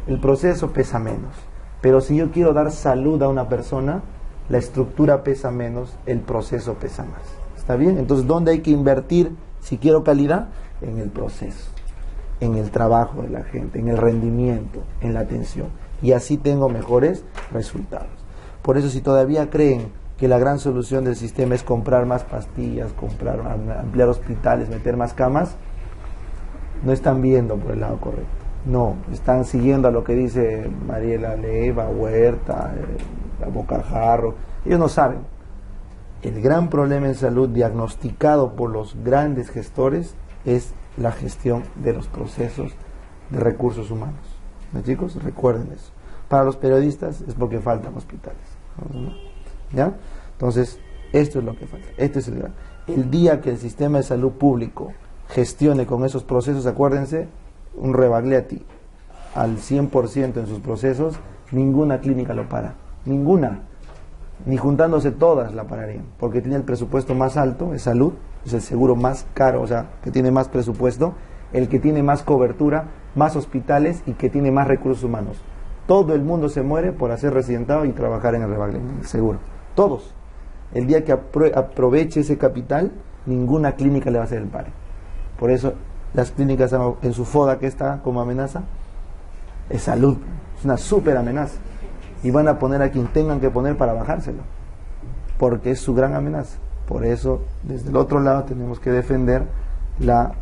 El proceso pesa menos. Pero si yo quiero dar salud a una persona, la estructura pesa menos, el proceso pesa más. ¿Está bien? Entonces, ¿dónde hay que invertir si quiero calidad? En el proceso, en el trabajo de la gente, en el rendimiento, en la atención. Y así tengo mejores resultados. Por eso, si todavía creen que la gran solución del sistema es comprar más pastillas, ampliar hospitales, meter más camas, no están viendo por el lado correcto. No, están siguiendo a lo que dice Mariela Leiva, Huerta, la Bocajarro. Ellos no saben. El gran problema en salud diagnosticado por los grandes gestores es la gestión de los procesos de recursos humanos. ¿No, chicos? Recuerden eso. Para los periodistas es porque faltan hospitales. ¿Ya? Entonces, esto es lo que falta. Este es el día que el sistema de salud público gestione con esos procesos, acuérdense, un Rebagliati al 100% en sus procesos, ninguna clínica lo para. Ninguna. Ni juntándose todas la pararían, porque tiene el presupuesto más alto de salud, es el seguro más caro, o sea, que tiene más presupuesto, el que tiene más cobertura, más hospitales y que tiene más recursos humanos. Todo el mundo se muere por hacer residentado y trabajar en el Rebagliati, seguro. Todos. El día que aproveche ese capital, ninguna clínica le va a hacer el paro. Por eso las clínicas en su FODA, que está como amenaza, es salud, es una súper amenaza. Y van a poner a quien tengan que poner para bajárselo, porque es su gran amenaza. Por eso, desde el otro lado, tenemos que defender la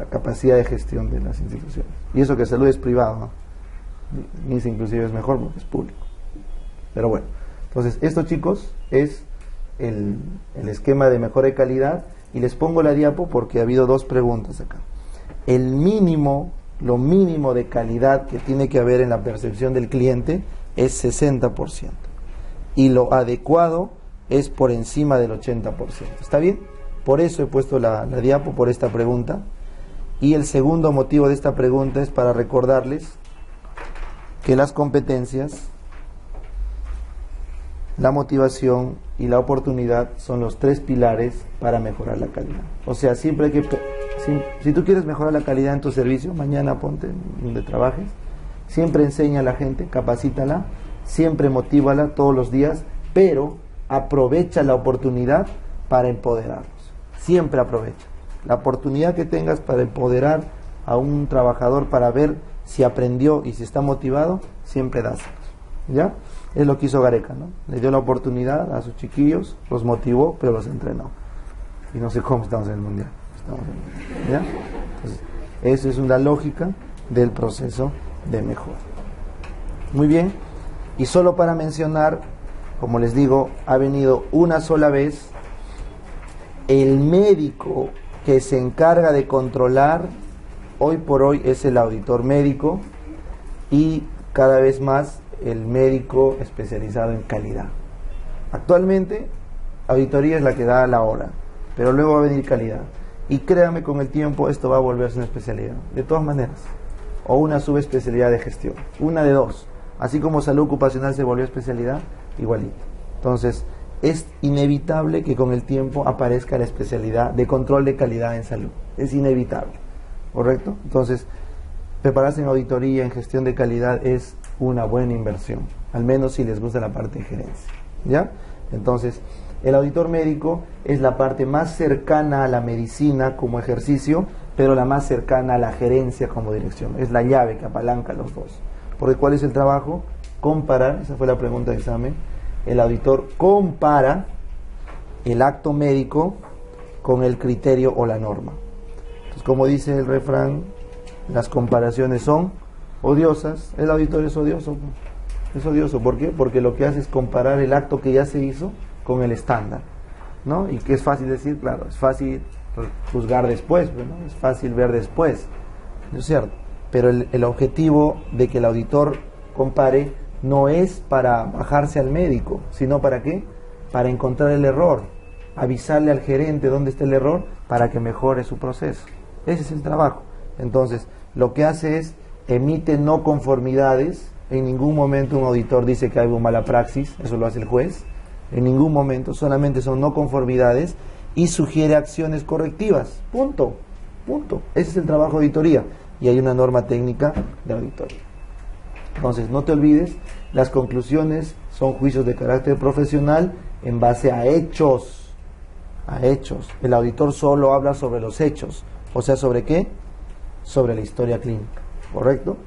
capacidad de gestión de las instituciones. Y eso que salud es privado, ¿no? MINSA inclusive es mejor porque es público. Pero bueno, entonces esto, chicos, es el esquema de mejora de calidad. Y les pongo la diapo porque ha habido dos preguntas acá. El mínimo, lo mínimo de calidad que tiene que haber en la percepción del cliente es 60%. Y lo adecuado es por encima del 80%. ¿Está bien? Por eso he puesto la diapo, por esta pregunta. Y el segundo motivo de esta pregunta es para recordarles que las competencias, la motivación y la oportunidad son los tres pilares para mejorar la calidad. O sea, siempre hay que... Si tú quieres mejorar la calidad en tu servicio, mañana ponte donde trabajes, siempre enseña a la gente, capacítala, siempre motívala todos los días, pero aprovecha la oportunidad para empoderarlos. Siempre aprovecha. La oportunidad que tengas para empoderar a un trabajador para ver si aprendió y si está motivado, siempre dáselos. ¿Ya? Es lo que hizo Gareca, ¿no? Le dio la oportunidad a sus chiquillos, los motivó, pero los entrenó. Y no sé cómo estamos en el mundial. ¿Ya? Entonces, esa es una lógica del proceso de mejora. Muy bien. Y solo para mencionar, como les digo, ha venido una sola vez el médico que se encarga de controlar, hoy por hoy es el auditor médico y cada vez más el médico especializado en calidad. Actualmente, auditoría es la que da la hora, pero luego va a venir calidad. Y créanme, con el tiempo esto va a volverse una especialidad, de todas maneras, o una subespecialidad de gestión, una de dos. Así como salud ocupacional se volvió especialidad, igualito. Entonces, es inevitable que con el tiempo aparezca la especialidad de control de calidad en salud. Es inevitable, ¿correcto? Entonces, prepararse en auditoría, en gestión de calidad es una buena inversión, al menos si les gusta la parte de gerencia, ¿ya? Entonces, el auditor médico es la parte más cercana a la medicina como ejercicio, pero la más cercana a la gerencia como dirección. Es la llave que apalanca los dos. Porque ¿cuál es el trabajo? Comparar, esa fue la pregunta de examen. El auditor compara el acto médico con el criterio o la norma. Entonces, como dice el refrán, las comparaciones son odiosas. El auditor es odioso. Es odioso, ¿por qué? Porque lo que hace es comparar el acto que ya se hizo con el estándar, ¿no? Y que es fácil decir, claro, es fácil juzgar después, ¿no? Es fácil ver después, ¿no es cierto? Pero el objetivo de que el auditor compare no es para bajarse al médico, sino ¿para qué? Para encontrar el error, avisarle al gerente dónde está el error para que mejore su proceso. Ese es el trabajo. Entonces, lo que hace es emite no conformidades. En ningún momento un auditor dice que hay una mala praxis, eso lo hace el juez. En ningún momento, solamente son no conformidades y sugiere acciones correctivas. Punto. Ese es el trabajo de auditoría y hay una norma técnica de auditoría. Entonces, no te olvides, las conclusiones son juicios de carácter profesional en base a hechos. A hechos. El auditor solo habla sobre los hechos. O sea, ¿sobre qué? Sobre la historia clínica. ¿Correcto?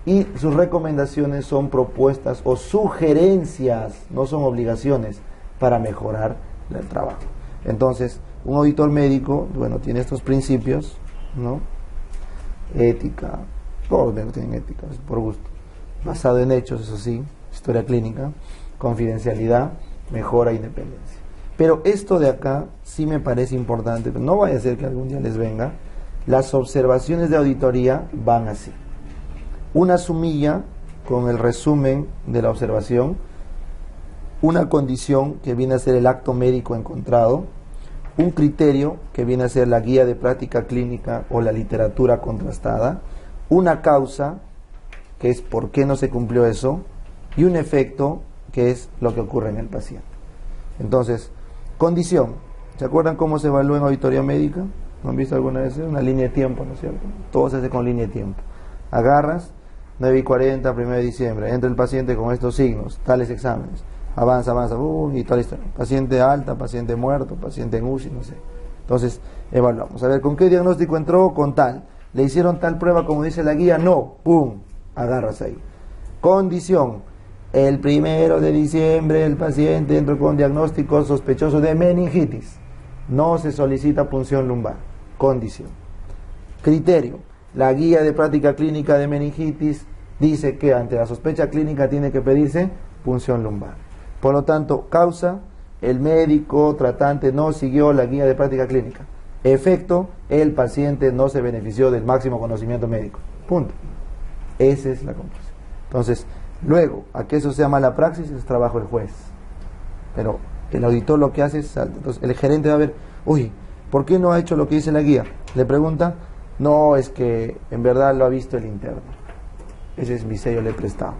Y sus recomendaciones son propuestas o sugerencias, no son obligaciones, para mejorar el trabajo. Entonces, un auditor médico, bueno, tiene estos principios, ¿no? Ética, todos los médicos tienen ética, es por gusto. Basado en hechos, eso sí, historia clínica, confidencialidad, mejora e independencia. Pero esto de acá sí me parece importante, pero no vaya a ser que algún día les venga. Las observaciones de auditoría van así. Una sumilla con el resumen de la observación, una condición que viene a ser el acto médico encontrado, un criterio que viene a ser la guía de práctica clínica o la literatura contrastada, una causa que es por qué no se cumplió eso y un efecto que es lo que ocurre en el paciente. Entonces, condición, ¿se acuerdan cómo se evalúa en auditoría médica? ¿No han visto alguna vez? Una línea de tiempo, ¿no es cierto? Todo se hace con línea de tiempo. Agarras 9:40, 1 de diciembre, entra el paciente con estos signos, tales exámenes, avanza, y tal historia. Paciente alta, paciente muerto, paciente en UCI, no sé. Entonces, evaluamos. A ver, ¿con qué diagnóstico entró? Con tal. ¿Le hicieron tal prueba como dice la guía? No. ¡Pum! Agarras ahí. Condición. El 1 de diciembre el paciente entró con diagnóstico sospechoso de meningitis. No se solicita punción lumbar. Condición. Criterio. La guía de práctica clínica de meningitis dice que ante la sospecha clínica tiene que pedirse punción lumbar. Por lo tanto, causa, el médico tratante no siguió la guía de práctica clínica. Efecto, el paciente no se benefició del máximo conocimiento médico. Punto. Esa es la conclusión. Entonces, luego, a que eso sea mala praxis es trabajo del juez. Pero el auditor lo que hace es salta. Entonces, el gerente va a ver, uy, ¿por qué no ha hecho lo que dice la guía? Le pregunta, no, es que en verdad lo ha visto el interno. Ese es mi sello, le he prestado.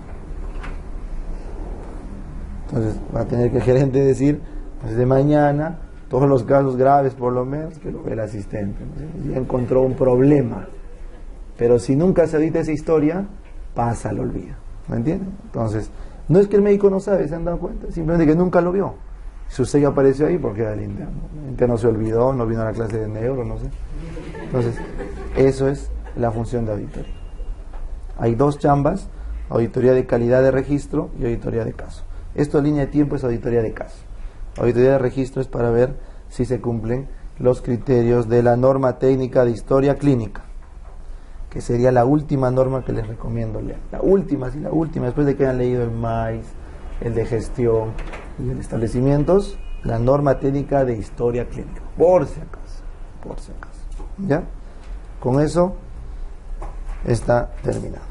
Entonces va a tener que el gerente decir, pues de mañana, todos los casos graves por lo menos, que lo ve el asistente, ¿no? Ya encontró un problema. Pero si nunca se audita esa historia, pasa al olvido. ¿Me entienden? Entonces, no es que el médico no sabe, ¿se han dado cuenta? Simplemente que nunca lo vio. Su sello apareció ahí porque era el interno. El interno se olvidó, no vino a la clase de neuro, no sé. Entonces, eso es la función de auditoría. Hay dos chambas, auditoría de calidad de registro y auditoría de caso. Esto en línea de tiempo es auditoría de caso. Auditoría de registro es para ver si se cumplen los criterios de la norma técnica de historia clínica, que sería la última norma que les recomiendo leer. La última, sí, la última, después de que hayan leído el MAIS, el de gestión y el de establecimientos, la norma técnica de historia clínica, por si acaso. ¿Ya? Con eso está terminado.